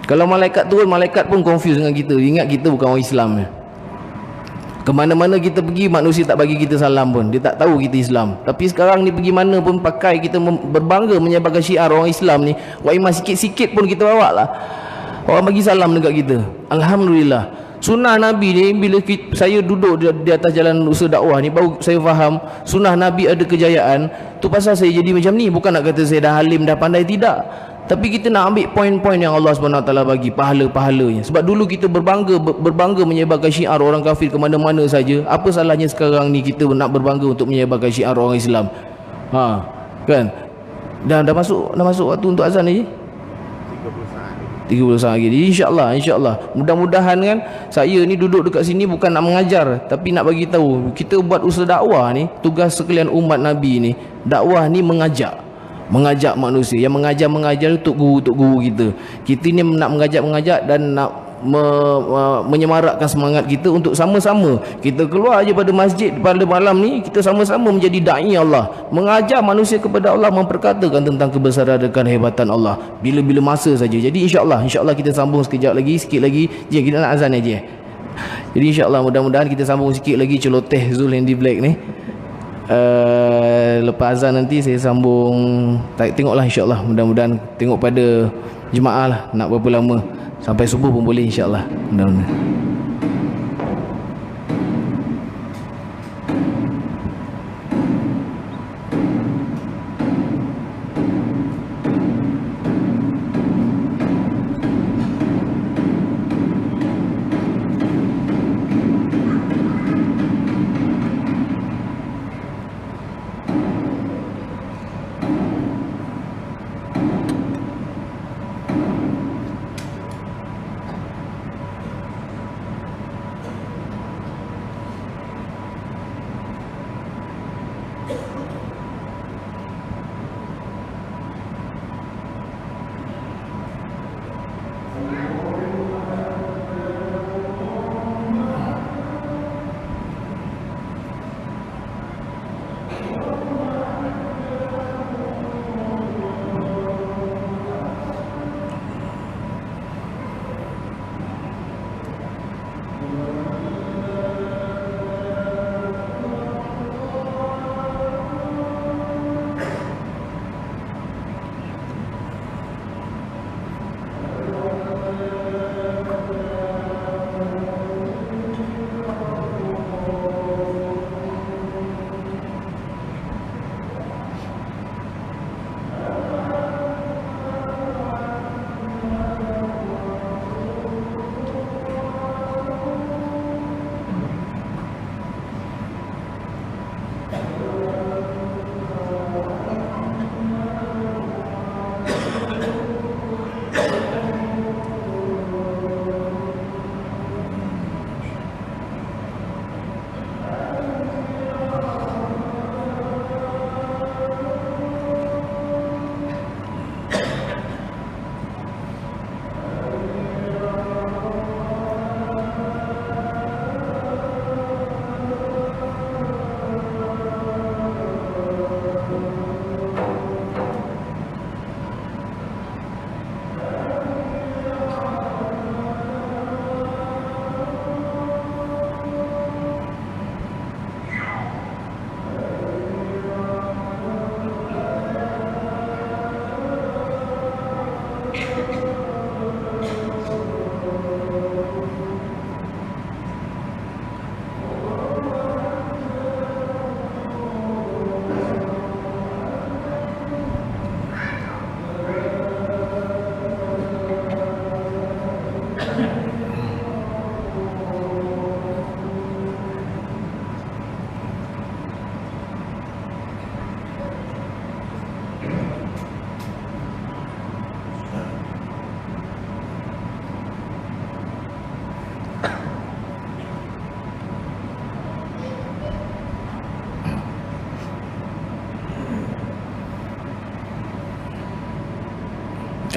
Kalau malaikat turun, malaikat pun confuse dengan kita. Ingat kita bukan orang Islam. Kemana-mana kita pergi, manusia tak bagi kita salam pun, dia tak tahu kita Islam. Tapi sekarang ni pergi mana pun pakai, kita berbangga menyebarkan syiar orang Islam ni. Waimah sikit-sikit pun kita bawa lah, orang bagi salam dekat kita. Alhamdulillah. Sunnah Nabi ni, bila saya duduk di atas jalan usaha dakwah ni, baru saya faham sunnah Nabi ada kejayaan. Tu pasal saya jadi macam ni. Bukan nak kata saya dah halim, dah pandai, tidak. Tapi kita nak ambil poin-poin yang Allah SWT bagi, pahala-pahalanya. Sebab dulu kita berbangga menyebarkan syiar orang kafir ke mana-mana saja. Apa salahnya sekarang ni kita nak berbangga untuk menyebarkan syiar orang Islam? Kan? Dah masuk waktu untuk azan ni. 30 saat lagi. Jadi insya-Allah mudah-mudahan kan, saya ni duduk dekat sini bukan nak mengajar, tapi nak bagi tahu kita buat usaha dakwah ni, tugas sekalian umat Nabi ni, dakwah ni mengajak manusia. Yang mengajar untuk guru kita. Kita ni nak mengajak dan nak menyemarakkan semangat kita untuk sama-sama kita keluar aja pada masjid pada malam ni, kita sama-sama menjadi da'i Allah, mengajar manusia kepada Allah, memperkatakan tentang kebesaran dan kehebatan Allah bila-bila masa saja. Jadi insya-Allah kita sambung sikit lagi. Jom kita nak azan aja. Jadi insya-Allah mudah-mudahan kita sambung sikit lagi celoteh Zul Handy Black ni. Lepas azan nanti saya sambung, tengoklah insya-Allah, mudah-mudahan tengok pada jemaah lah nak berapa lama, sampai subuh pun boleh insya-Allah. Mudah-mudahan.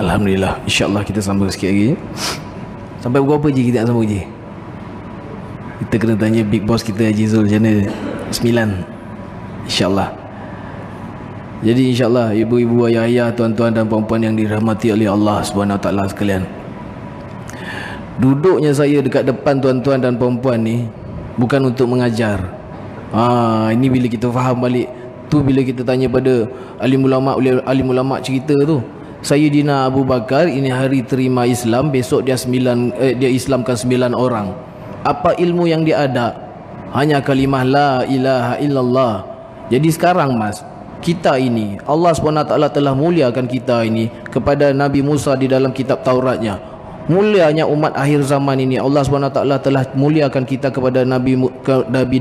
Alhamdulillah. InsyaAllah kita sambung sikit lagi. Sampai berapa je kita nak sambung je? Kita kena tanya big boss kita Haji Zul macam mana? 9 InsyaAllah. Jadi insyaAllah ibu-ibu, ayah-ayah, tuan-tuan dan puan-puan yang dirahmati oleh Allah SWT sekalian, duduknya saya dekat depan tuan-tuan dan puan-puan ni bukan untuk mengajar. Ini bila kita faham balik tu, bila kita tanya pada alim ulama cerita tu, Sayyidina Abu Bakar ini hari terima Islam, besok dia Islamkan 9 orang. Apa ilmu yang dia ada? Hanya kalimah la ilaha illallah. Jadi sekarang mas, kita ini Allah SWT telah muliakan kita ini kepada Nabi Musa di dalam kitab Tauratnya. Mulianya umat akhir zaman ini Allah SWT telah muliakan kita kepada Nabi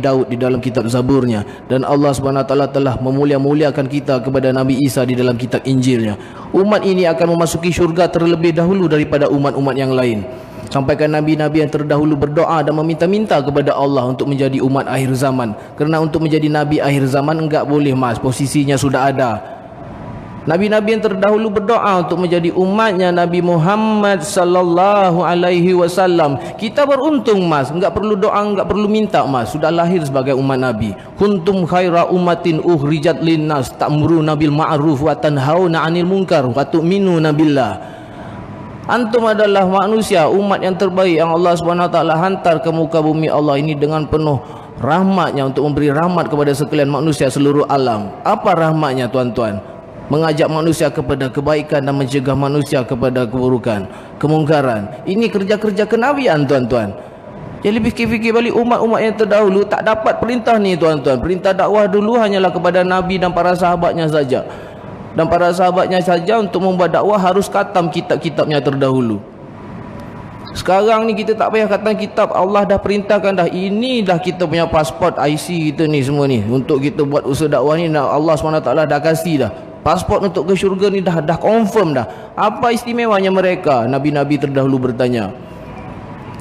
Daud di dalam kitab Zaburnya, dan Allah SWT telah memuliakan kita kepada Nabi Isa di dalam kitab Injilnya. Umat ini akan memasuki syurga terlebih dahulu daripada umat-umat yang lain. Sampaikan nabi-nabi yang terdahulu berdoa dan meminta-minta kepada Allah untuk menjadi umat akhir zaman. Kerana untuk menjadi nabi akhir zaman enggak boleh mas, posisinya sudah ada. Nabi-nabi yang terdahulu berdoa untuk menjadi umatnya Nabi Muhammad sallallahu alaihi wasallam. Kita beruntung mas, enggak perlu doa, enggak perlu minta mas, sudah lahir sebagai umat Nabi. Kuntum khaira ummatin ukhrijat linnas ta'muruna bil ma'ruf wa tanhauna 'anil munkar wa tu'minuna billah. Antum adalah manusia, umat yang terbaik yang Allah SWT hantar ke muka bumi Allah ini dengan penuh rahmatnya untuk memberi rahmat kepada sekalian manusia seluruh alam. Apa rahmatnya tuan-tuan? Mengajak manusia kepada kebaikan dan mencegah manusia kepada keburukan, kemungkaran. Ini kerja-kerja kenabian tuan-tuan. Jadi fikir-fikir balik umat-umat yang terdahulu tak dapat perintah ni tuan-tuan. Perintah dakwah dulu hanyalah kepada Nabi dan para sahabatnya saja. Dan para sahabatnya saja untuk membuat dakwah harus khatam kitab-kitabnya terdahulu. Sekarang ni kita tak payah khatam kitab, Allah dah perintahkan dah. Ini dah kita punya pasport IC kita ni semua ni. Untuk kita buat usaha dakwah ni Allah SWT dah kasih dah. Pasport untuk ke syurga ni dah confirm dah. Apa istimewanya mereka? Nabi-nabi terdahulu bertanya.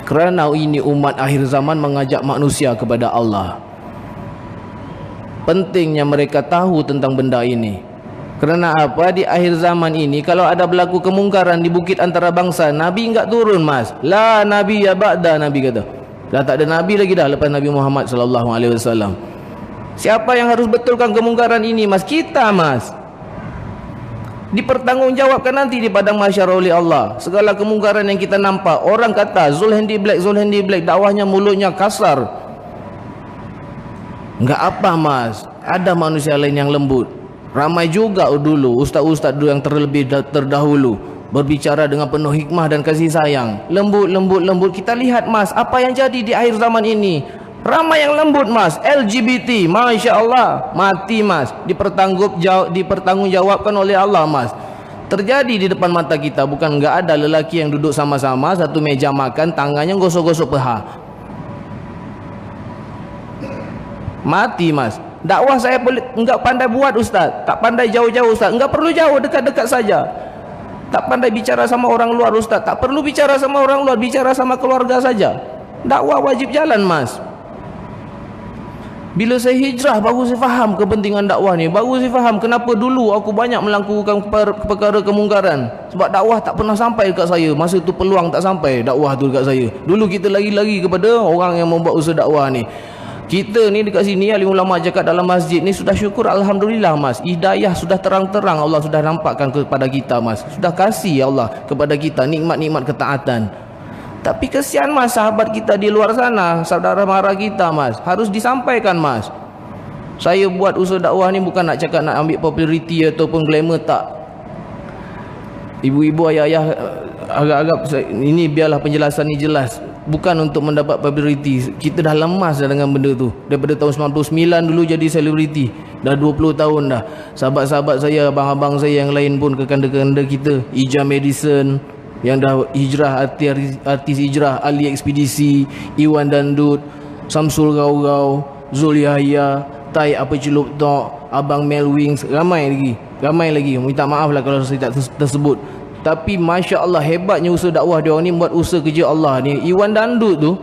Kerana ini umat akhir zaman mengajak manusia kepada Allah. Pentingnya mereka tahu tentang benda ini. Kerana apa? Di akhir zaman ini kalau ada berlaku kemungkaran di bukit antara bangsa, Nabi enggak turun mas. La Nabi ya ba'da, Nabi kata. Dah tak ada Nabi lagi dah lepas Nabi Muhammad sallallahu alaihi wasallam. Siapa yang harus betulkan kemungkaran ini mas? Kita mas. Dipertanggungjawabkan nanti di padang mahsyar oleh Allah. Segala kemungkaran yang kita nampak, orang kata Zulhandi Black dakwahnya mulutnya kasar. Enggak apa mas, ada manusia lain yang lembut. Ramai juga dulu ustaz-ustaz yang terlebih terdahulu berbicara dengan penuh hikmah dan kasih sayang. Lembut. Kita lihat mas, apa yang jadi di akhir zaman ini. Ramai yang lembut mas. LGBT, Masya Allah, mati mas. Dipertanggungjawabkan oleh Allah mas. Terjadi di depan mata kita. Bukan enggak ada lelaki yang duduk sama-sama satu meja makan, tangannya gosok-gosok paha. Mati mas. Dakwah saya boleh enggak pandai buat ustaz, tak pandai jauh-jauh ustaz, enggak perlu jauh, dekat-dekat saja. Tak pandai bicara sama orang luar ustaz, tak perlu bicara sama orang luar, bicara sama keluarga saja. Dakwah wajib jalan mas. Bila saya hijrah baru saya faham kepentingan dakwah ni, baru saya faham kenapa dulu aku banyak melakukan perkara kemungkaran. Sebab dakwah tak pernah sampai dekat saya. Masa tu peluang tak sampai dakwah tu dekat saya. Dulu kita lari-lari kepada orang yang membuat usaha dakwah ni. Kita ni dekat sini alim ulama cakap dalam masjid ni sudah syukur alhamdulillah mas. Hidayah sudah terang-terang Allah sudah nampakkan kepada kita mas. Sudah kasih Allah kepada kita nikmat-nikmat ketaatan. Tapi kesian mas sahabat kita di luar sana, saudara mara kita mas, harus disampaikan mas. Saya buat usaha dakwah ni bukan nak cakap nak ambil populariti ataupun glamour, tak. Ibu-ibu, ayah-ayah, agak-agak ini biarlah penjelasan ni jelas. Bukan untuk mendapat populariti. Kita dah lemas dah dengan benda tu. Daripada tahun 99 dulu jadi selebriti. Dah 20 tahun dah. Sahabat-sahabat saya, abang-abang saya yang lain pun, kekanda-kekanda kita, Ija Madison yang dah hijrah, artis hijrah, Ali Ekspedisi, Iwan Dandut, Samsul Gaugau, Zul Yahya, Tai Apa Celup Tok, Abang Mel Wings, ramai lagi. Minta maaf lah kalau saya tak tersebut. Tapi Masya Allah hebatnya usaha dakwah dia orang ni, buat usaha kerja Allah ni. Iwan Dandut tu,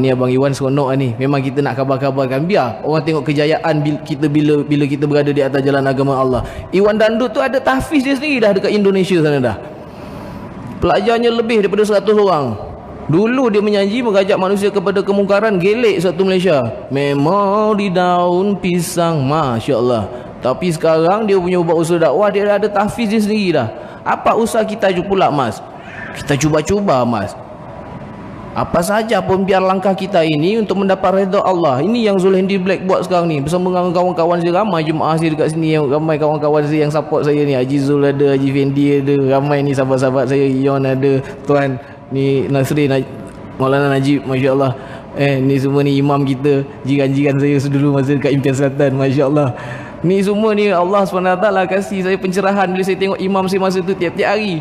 ni Abang Iwan seronok ni. Memang kita nak khabar-khabarkan, biar orang tengok kejayaan kita bila kita berada di atas jalan agama Allah. Iwan Dandut tu ada tahfiz dia sendiri dah dekat Indonesia sana dah. Pelajarnya lebih daripada 100 orang. Dulu dia menyanyi mengajak manusia kepada kemungkaran, gelek satu Malaysia. Memori daun pisang, Masya Allah. Tapi sekarang dia punya buat usaha dakwah, dia ada tahfiz dia sendiri dah. Apa usaha kita pula mas? Kita cuba-cuba mas. Apa saja pun biar langkah kita ini untuk mendapat redha Allah. Ini yang Zulhandi Black buat sekarang ni. Bersama dengan kawan-kawan saya, ramai jemaah saya dekat sini, ramai kawan-kawan saya yang support saya ni. Haji Zul ada, Haji Fendi ada, ramai ni sahabat-sahabat saya, Ion ada, Tuan ni Nasrin, Maulana Najib, Masya Allah. Ni semua ni imam kita, jiran-jiran saya dulu masa dekat Impian Selatan, Masya Allah. Ni semua ni Allah SWT kasih saya pencerahan bila saya tengok imam saya masa tu tiap-tiap hari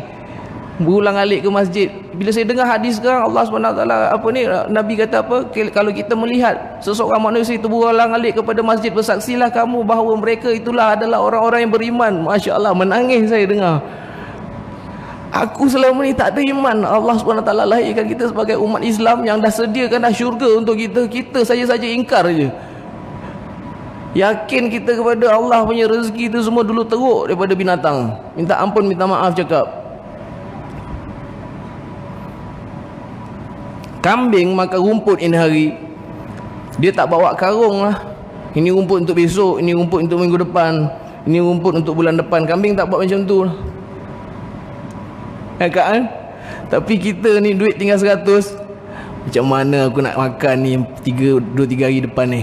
berulang-alik ke masjid. Bila saya dengar hadis sekarang, Allah SWT apa ni, Nabi kata apa, kalau kita melihat seseorang manusia itu berulang-alik kepada masjid, bersaksilah kamu bahawa mereka itulah adalah orang-orang yang beriman. Masya Allah, menangis saya dengar. Aku selama ni tak ada iman. Allah SWT lahirkan kita sebagai umat Islam yang dah sediakan dah syurga untuk kita. Kita saja-saja ingkar je. Yakin kita kepada Allah punya rezeki itu semua dulu teruk daripada binatang. Minta ampun, minta maaf cakap. Kambing makan rumput ini hari, dia tak bawa karung lah. Ini rumput untuk besok, ini rumput untuk minggu depan, ini rumput untuk bulan depan. Kambing tak buat macam tu lah. Kan? Tapi kita ni duit tinggal 100. Macam mana aku nak makan ni 2-3 hari depan ni?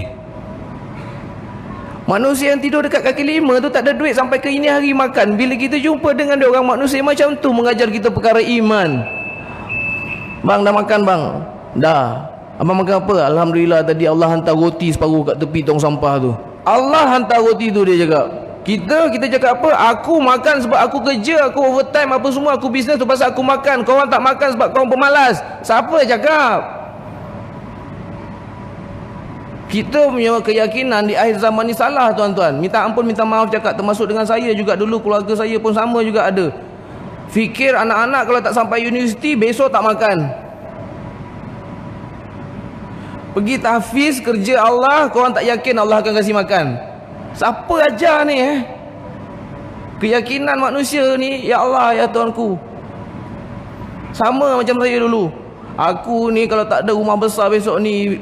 Manusia yang tidur dekat kaki lima tu tak ada duit sampai ke ini hari makan. Bila kita jumpa dengan dia orang manusia macam tu, mengajar kita perkara iman. Bang dah makan bang? Dah. Abang makan apa? Alhamdulillah tadi Allah hantar roti separuh kat tepi tong sampah tu. Allah hantar roti tu, dia cakap. Kita cakap apa? Aku makan sebab aku kerja, aku overtime apa semua, aku bisnes tu pasal aku makan. Korang tak makan sebab korang pemalas. Siapa cakap? Kita punya keyakinan di akhir zaman ni salah tuan-tuan. Minta ampun, minta maaf cakap, termasuk dengan saya juga dulu, keluarga saya pun sama juga ada. Fikir anak-anak kalau tak sampai universiti besok tak makan. Pergi tahfiz, kerja Allah, korang tak yakin Allah akan kasih makan. Siapa ajar ni Keyakinan manusia ni, ya Allah, ya Tuanku. Sama macam saya dulu. Aku ni kalau tak ada rumah besar besok ni,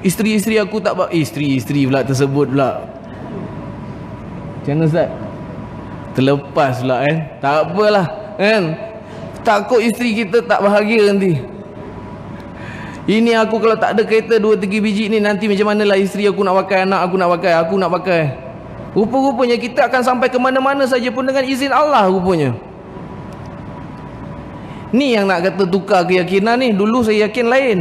isteri-isteri aku tak isteri-isteri pula tersebut pula. Macam mana Ustaz? Terlepas pula tak apalah kan. Takut isteri kita tak bahagia nanti. Ini aku kalau tak ada kereta 2-3 biji ni, nanti macam manalah isteri aku nak pakai, anak aku nak pakai, aku nak pakai. Rupa-rupanya kita akan sampai ke mana-mana saja pun dengan izin Allah rupanya. Ni yang nak kata tukar keyakinan ni. Dulu saya yakin lain.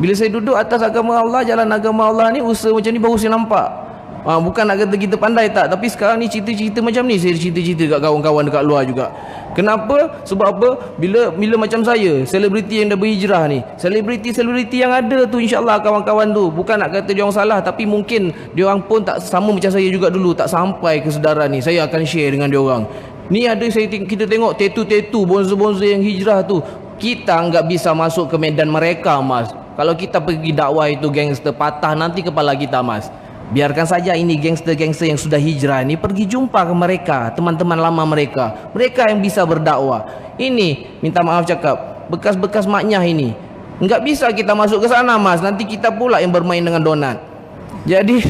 Bila saya duduk atas agama Allah, jalan agama Allah ni, usaha macam ni baru saya nampak. Bukan nak kata kita pandai tak, tapi sekarang ni cerita-cerita macam ni saya cerita-cerita kat kawan-kawan dekat luar juga. Kenapa? Sebab apa? Bila macam saya, selebriti yang dah berhijrah ni, selebriti yang ada tu, insya-Allah kawan-kawan tu, bukan nak kata dia orang salah, tapi mungkin dia orang pun tak sama macam saya juga dulu, tak sampai kesedaran ni. Saya akan share dengan dia orang. Ni ada kita tengok tetu-tetu bonza-bonza yang hijrah tu. Kita enggak bisa masuk ke medan mereka, Mas. Kalau kita pergi dakwah itu gangster, patah nanti kepala kita, Mas. Biarkan saja ini gangster-gangster yang sudah hijrah ni pergi jumpa ke mereka, teman-teman lama mereka. Mereka yang bisa berdakwah. Ini, minta maaf cakap, bekas-bekas maknyah ini. Enggak bisa kita masuk ke sana, Mas. Nanti kita pula yang bermain dengan donat. Jadi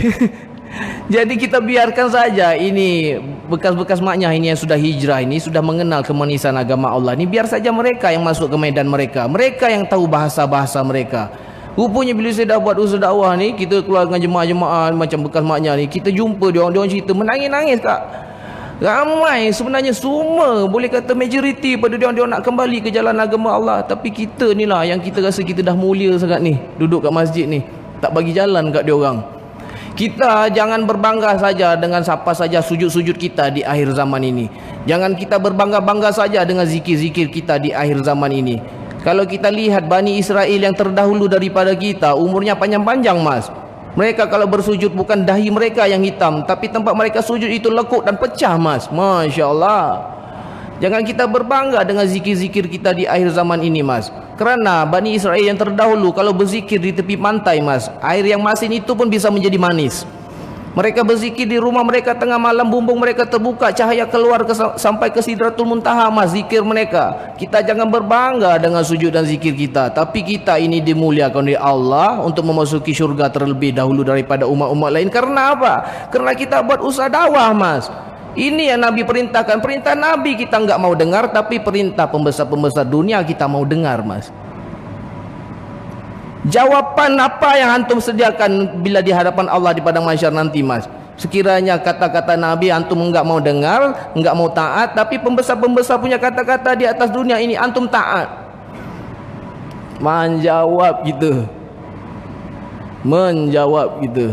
jadi kita biarkan saja ini bekas-bekas maknyah ini yang sudah hijrah ini, sudah mengenal kemanisan agama Allah ni, biar saja mereka yang masuk ke medan mereka. Mereka yang tahu bahasa-bahasa mereka. Rupanya bila saya dah buat usaha dakwah ni, kita keluar dengan jemaah-jemaah macam bekas maknya ni, kita jumpa dia orang cerita menangis-nangis kak. Ramai sebenarnya, semua boleh kata majoriti pada dia orang nak kembali ke jalan agama Allah. Tapi kita ni lah yang kita rasa kita dah mulia sangat ni, duduk kat masjid ni, tak bagi jalan kat dia orang. Kita jangan berbangga saja dengan siapa saja sujud-sujud kita di akhir zaman ini. Jangan kita berbangga-bangga saja dengan zikir-zikir kita di akhir zaman ini. Kalau kita lihat Bani Israel yang terdahulu daripada kita, umurnya panjang-panjang, Mas. Mereka kalau bersujud bukan dahi mereka yang hitam, tapi tempat mereka sujud itu lekuk dan pecah, Mas. Masya Allah. Jangan kita berbangga dengan zikir-zikir kita di akhir zaman ini, Mas. Kerana Bani Israel yang terdahulu kalau berzikir di tepi pantai, Mas, air yang masin itu pun bisa menjadi manis. Mereka berzikir di rumah mereka tengah malam, bumbung mereka terbuka, cahaya keluar sampai ke Sidratul Muntaha, mas, zikir mereka. Kita jangan berbangga dengan sujud dan zikir kita, tapi kita ini dimuliakan oleh Allah untuk memasuki syurga terlebih dahulu daripada umat-umat lain. Karena apa? Karena kita buat usaha dakwah, mas. Ini yang Nabi perintahkan. Perintah Nabi kita enggak mau dengar, tapi perintah pembesar-pembesar dunia kita mau dengar, mas. Jawapan apa yang antum sediakan bila di hadapan Allah di padang mahsyar nanti, mas? Sekiranya kata-kata Nabi antum enggak mau dengar, enggak mau taat, tapi pembesar-pembesar punya kata-kata di atas dunia ini antum taat. Menjawab gitu. Menjawab gitu.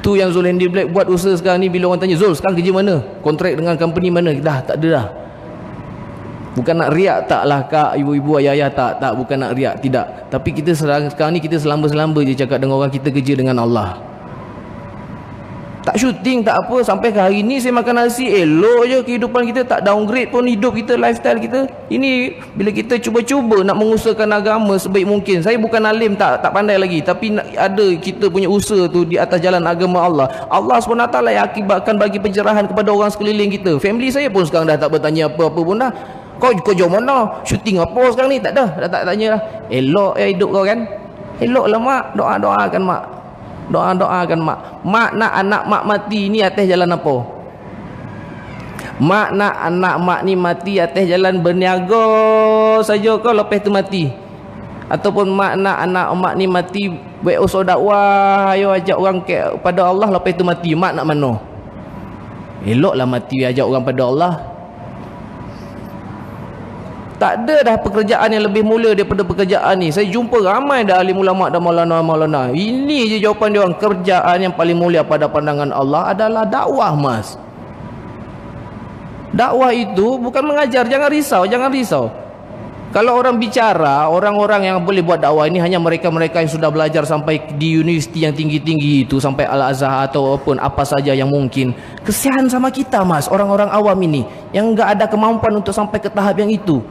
Tu yang Zulhandi Black buat usaha sekarang ni. Bila orang tanya, Zul sekarang kerja mana? Kontrak dengan company mana? Dah tak ada dah. Bukan nak riak taklah kak, ibu-ibu, ayah-ayah, tak, bukan nak riak, tidak. Tapi kita sekarang ni kita selamba-selamba je cakap dengan orang kita kerja dengan Allah. Tak syuting, tak apa. Sampai ke hari ni saya makan nasi, elok je kehidupan kita, tak downgrade pun hidup kita, lifestyle kita. Ini bila kita cuba-cuba nak mengusahakan agama sebaik mungkin. Saya bukan alim, tak pandai lagi, tapi ada kita punya usaha tu di atas jalan agama Allah. Allah SWT yang akibatkan bagi pencerahan kepada orang sekeliling kita. Family saya pun sekarang dah tak bertanya apa-apa pun dah. Kau jom mana? Syuting apa sekarang ni? Tak dah tak tanya dah. Elok ya hidup kau kan? Elok lah mak. Doa-doakan mak. Doa-doakan mak. Mak nak anak mak mati ni atas jalan apa? Mak nak anak mak ni mati atas jalan berniaga saja kau lepas tu mati? Ataupun mak nak anak mak ni mati buat usaha dakwah, ayo ajak orang kepada Allah lepas tu mati? Mak nak mana? Eloklah mati ajak orang pada Allah. Tak ada dah pekerjaan yang lebih mulia daripada pekerjaan ni. Saya jumpa ramai dah alim ulama dan maulana. Ini je jawapan dia orang. Kerjaan yang paling mulia pada pandangan Allah adalah dakwah, mas. Dakwah itu bukan mengajar. Jangan risau. Kalau orang bicara, orang-orang yang boleh buat dakwah ini hanya mereka-mereka yang sudah belajar sampai di universiti yang tinggi-tinggi itu, sampai Al-Azhar ataupun apa saja yang mungkin. Kesian sama kita, mas, orang-orang awam ini yang enggak ada kemampuan untuk sampai ke tahap yang itu.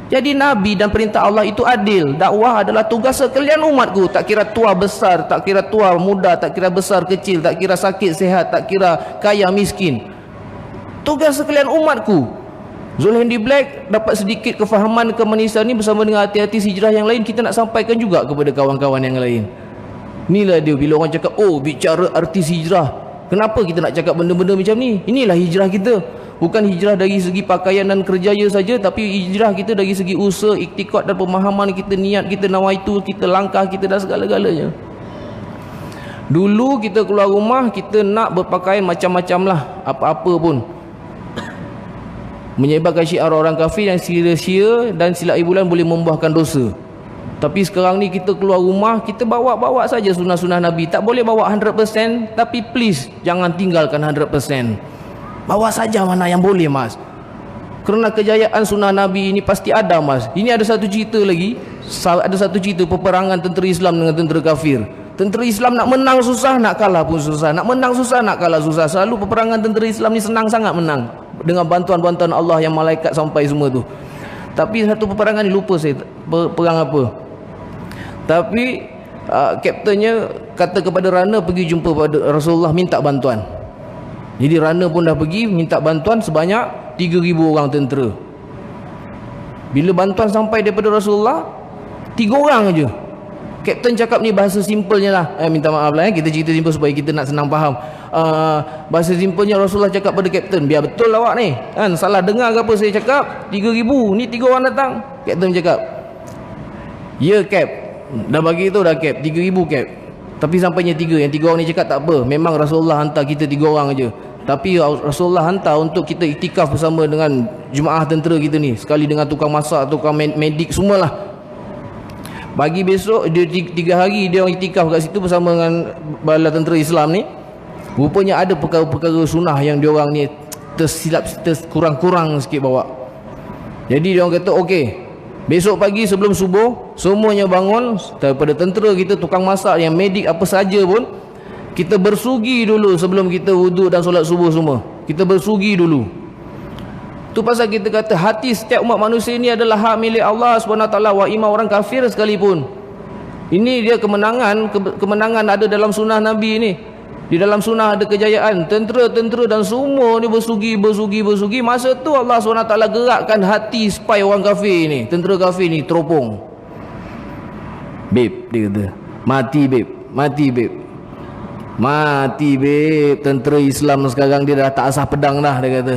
Jadi Nabi dan perintah Allah itu adil. Dakwah adalah tugas sekalian umatku. Tak kira tua besar, tak kira tua muda, tak kira besar kecil, tak kira sakit sehat, tak kira kaya miskin. Tugas sekalian umatku. Zulhandi Black dapat sedikit kefahaman kemanusiaan ini bersama dengan hati-hati hijrah yang lain. Kita nak sampaikan juga kepada kawan-kawan yang lain. Inilah dia bila orang cakap, oh bicara artis hijrah. Kenapa kita nak cakap benda-benda macam ni? Inilah hijrah kita. Bukan hijrah dari segi pakaian dan kerjaya saja, tapi hijrah kita dari segi usaha, iktikad dan pemahaman kita, niat kita, nawaitu kita, langkah kita dan segala-galanya. Dulu kita keluar rumah, kita nak berpakaian macam-macam lah, apa-apa pun. Menyebarkan syiar orang kafir yang sia-sia dan silap bulan boleh membuahkan dosa. Tapi sekarang ni kita keluar rumah, kita bawa saja sunnah-sunnah Nabi. Tak boleh bawa 100%, tapi please jangan tinggalkan 100%. Bawa saja mana yang boleh, mas. Kerana kejayaan sunnah Nabi ini pasti ada, mas. Ini ada satu cerita lagi. Ada satu cerita peperangan tentera Islam dengan tentera kafir. Tentera Islam nak menang susah, nak kalah pun susah. Nak menang susah, nak kalah susah. Selalu peperangan tentera Islam ni senang sangat menang, dengan bantuan-bantuan Allah yang malaikat sampai semua tu. Tapi satu peperangan ni lupa saya perang apa. Tapi kaptennya kata kepada runner pergi jumpa pada Rasulullah minta bantuan. Jadi runner pun dah pergi minta bantuan sebanyak 3,000 orang tentera. Bila bantuan sampai daripada Rasulullah, 3 orang aja. Kapten cakap ni bahasa simpelnya lah. Minta maaf lah kita cerita simpel supaya kita nak senang faham. Bahasa simpelnya Rasulullah cakap pada kapten, biar betul awak ni kan, salah dengar ke apa saya cakap 3,000 ni 3 orang datang. Kapten cakap, ya Kap, dah bagi tu dah Kap, 3,000 Kap. Tapi sampainya 3, yang 3 orang ni cakap tak apa, memang Rasulullah hantar kita 3 orang aja. Tapi Rasulullah hantar untuk kita iktikaf bersama dengan jemaah tentera kita ni, sekali dengan tukang masak, tukang medik semualah. Bagi besok dia 3 hari dia orang iktikaf kat situ bersama dengan bala tentera Islam ni. Rupanya ada perkara-perkara sunnah yang dia orang ni tersilap, kurang-kurang sikit bawa. Jadi dia orang kata okey, besok pagi sebelum subuh semuanya bangun, daripada tentera kita, tukang masak, yang medik, apa saja pun, kita bersugi dulu sebelum kita wuduk dan solat subuh semua. Kita bersugi dulu. Tu pasal kita kata hati setiap umat manusia ini adalah hak milik Allah SWT, wa imam orang kafir sekalipun. Ini dia kemenangan ada dalam sunnah Nabi ini. Di dalam sunnah ada kejayaan, tentera-tentera dan semua ni bersugi. Masa tu Allah SWT gerakkan hati spy orang kafir ni, tentera kafir ni teropong. Beb, dia kata, mati beb. Tentera Islam sekarang dia dah tak asah pedang dah, dia kata.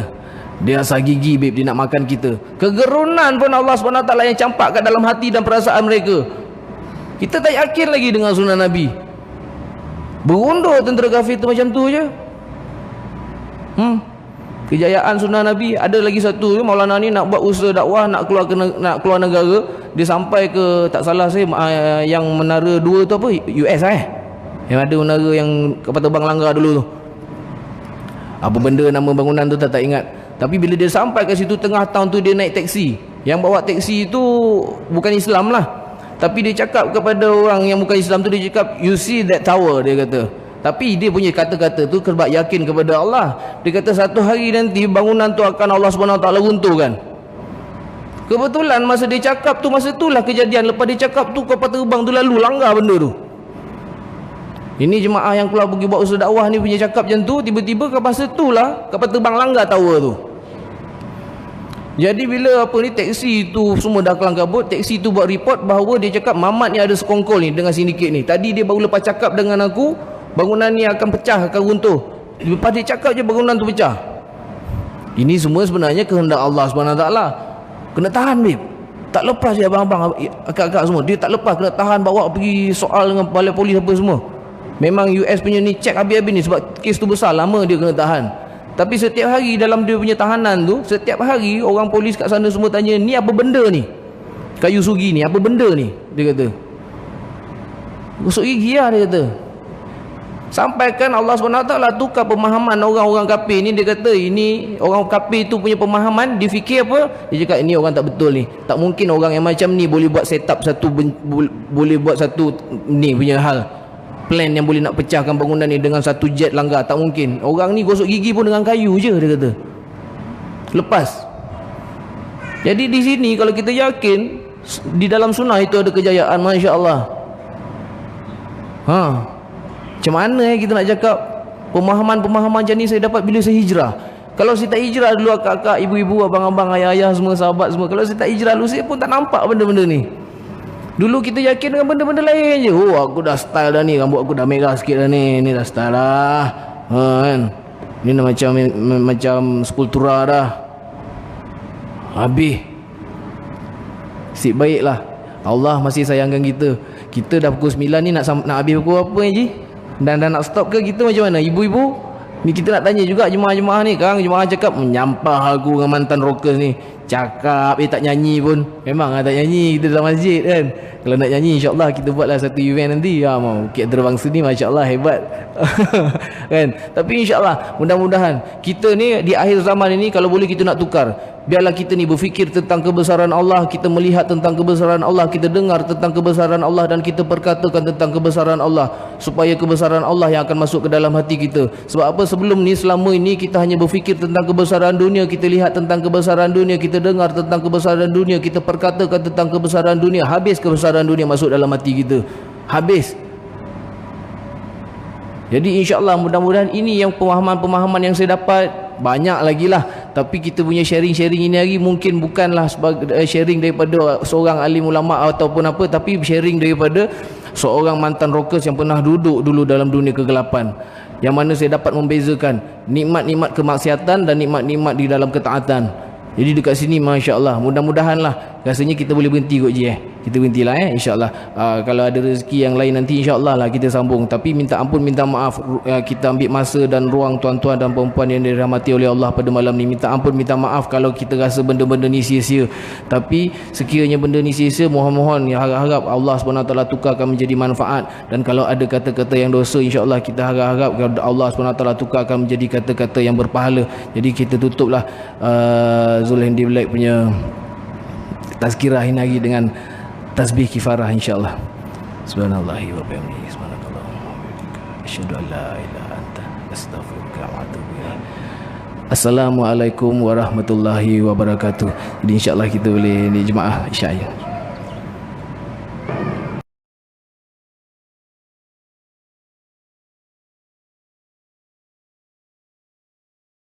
Dia asah gigi beb, dia nak makan kita. Kegerunan pun Allah SWT yang campak kat dalam hati dan perasaan mereka. Kita tak yakin lagi dengan sunnah Nabi. Berundur tentera kafir tu macam tu je. Kejayaan sunnah Nabi. Ada lagi satu, Maulana ni nak buat usaha dakwah, nak keluar negara. Dia sampai ke, tak salah saya, yang menara 2 tu apa, US yang ada menara yang kapal terbang langgar dulu tu. Apa benda nama bangunan tu tak ingat. Tapi bila dia sampai ke situ tengah tahun tu, dia naik taksi. Yang bawa taksi tu bukan Islam lah, tapi dia cakap kepada orang yang bukan Islam tu, dia cakap, you see that tower, dia kata. Tapi dia punya kata-kata tu sebab yakin kepada Allah. Dia kata satu hari nanti bangunan tu akan Allah SWT runtuhkan. Kebetulan masa dia cakap tu, masa itulah kejadian. Lepas dia cakap tu, kapal terbang tu lalu langgar benda tu. Ini jemaah yang keluar pergi buat usaha dakwah ni punya cakap macam tu. Tiba-tiba masa itulah kapal terbang langgar tower tu. Jadi bila apa ni, taksi tu semua dah kelang kabut, taksi tu buat report bahawa dia cakap Mamat ni ada sekongkol ni dengan sindiket ni. Tadi dia baru lepas cakap dengan aku, bangunan ni akan pecah, akan runtuh. Lepas dia cakap je bangunan tu pecah. Ini semua sebenarnya kehendak Allah SWT. Kena tahan babe. Tak lepas je abang-abang, akak-akak semua. Dia tak lepas, kena tahan, bawa pergi soal dengan balai polis apa semua. Memang US punya ni cek habis-habis ni, sebab kes tu besar, lama dia kena tahan. Tapi setiap hari dalam dia punya tahanan tu, setiap hari orang polis kat sana semua tanya, ni apa benda ni? Kayu sugi ni, apa benda ni? Dia kata. Gosok gigi lah, dia kata. Sampaikan Allah SWT tukar pemahaman orang-orang kafir ni. Dia kata ini orang kafir tu punya pemahaman, dia fikir apa? Dia cakap ini orang tak betul ni. Tak mungkin orang yang macam ni boleh buat setup boleh buat satu ni punya hal, plan yang boleh nak pecahkan bangunan ni dengan satu jet langgar. Tak mungkin. Orang ni gosok gigi pun dengan kayu je, dia kata. Lepas. Jadi di sini kalau kita yakin di dalam sunnah itu ada kejayaan, Masya Allah. Macam mana kita nak cakap pemahaman-pemahaman macam ni saya dapat bila saya hijrah. Kalau saya tak hijrah dulu, akak-akak, ibu-ibu, abang-abang, ayah-ayah semua, sahabat semua, kalau saya tak hijrah dulu, saya pun tak nampak benda-benda ni. Dulu kita yakin dengan benda-benda lain je. Oh, aku dah style dah ni, rambut aku dah merah sikit dah ni. Ni dah style dah. Kan? Ni dah macam skulptura dah. Habis. Sip baiklah. Allah masih sayangkan kita. Kita dah pukul 9 ni nak habis pukul apa Haji? Dan nak stop ke kita macam mana? Ibu-ibu, ni kita nak tanya juga jemaah-jemaah ni. Kang jemaah cakap menyampah aku dengan mantan rockers ni. Cakap tak nyanyi pun. Memang tak nyanyi kita dalam masjid kan. Kalau nak nyanyi insya-Allah kita buatlah satu event nanti. Mau Bukit Terbangsa ni masya-Allah hebat. Kan? Tapi insya-Allah mudah-mudahan kita ni di akhir zaman ini kalau boleh kita nak tukar. Biarlah kita ni berfikir tentang kebesaran Allah, kita melihat tentang kebesaran Allah, kita dengar tentang kebesaran Allah dan kita perkatakan tentang kebesaran Allah, supaya kebesaran Allah yang akan masuk ke dalam hati kita. Sebab apa, sebelum ni selama ini kita hanya berfikir tentang kebesaran dunia, kita lihat tentang kebesaran dunia, kita dengar tentang kebesaran dunia, kita perkatakan tentang kebesaran dunia, habis kebesaran dunia masuk dalam hati kita. Habis. Jadi insya-Allah mudah-mudahan ini yang pemahaman-pemahaman yang saya dapat. Banyak lagi lah, tapi kita punya sharing-sharing ini hari mungkin bukanlah sebagai sharing daripada seorang alim ulama ataupun apa, tapi sharing daripada seorang mantan rockers yang pernah duduk dulu dalam dunia kegelapan, yang mana saya dapat membezakan nikmat-nikmat kemaksiatan dan nikmat-nikmat di dalam ketaatan. Jadi dekat sini masya-Allah, mudah-mudahan lah rasanya kita boleh berhenti kot je. Kita berhentilah insya-Allah. Kalau ada rezeki yang lain nanti insya-Allah lah kita sambung. Tapi minta ampun, minta maaf, kita ambil masa dan ruang tuan-tuan dan puan-puan yang dirahmati oleh Allah pada malam ni. Minta ampun, minta maaf kalau kita rasa benda-benda ni sia-sia. Tapi sekiranya benda ni sia-sia, mohon-mohon ya, harap-harap Allah SWT tukarkan menjadi manfaat. Dan kalau ada kata-kata yang dosa, insya-Allah kita harap-harap Allah SWT tukarkan menjadi kata-kata yang berpahala. Jadi kita tutuplah Zulhindi Black punya tazkirah ini lagi dengan tasbih kifarah insya-Allah. Subhanallahi wa bihamdihi, subhanakallahumma wa bihamdika, asyhadu an la ilaha illa anta, astaghfiruka wa atubu ilaik. Assalamualaikum warahmatullahi wabarakatuh. Jadi insya-Allah kita boleh di jemaah isyak.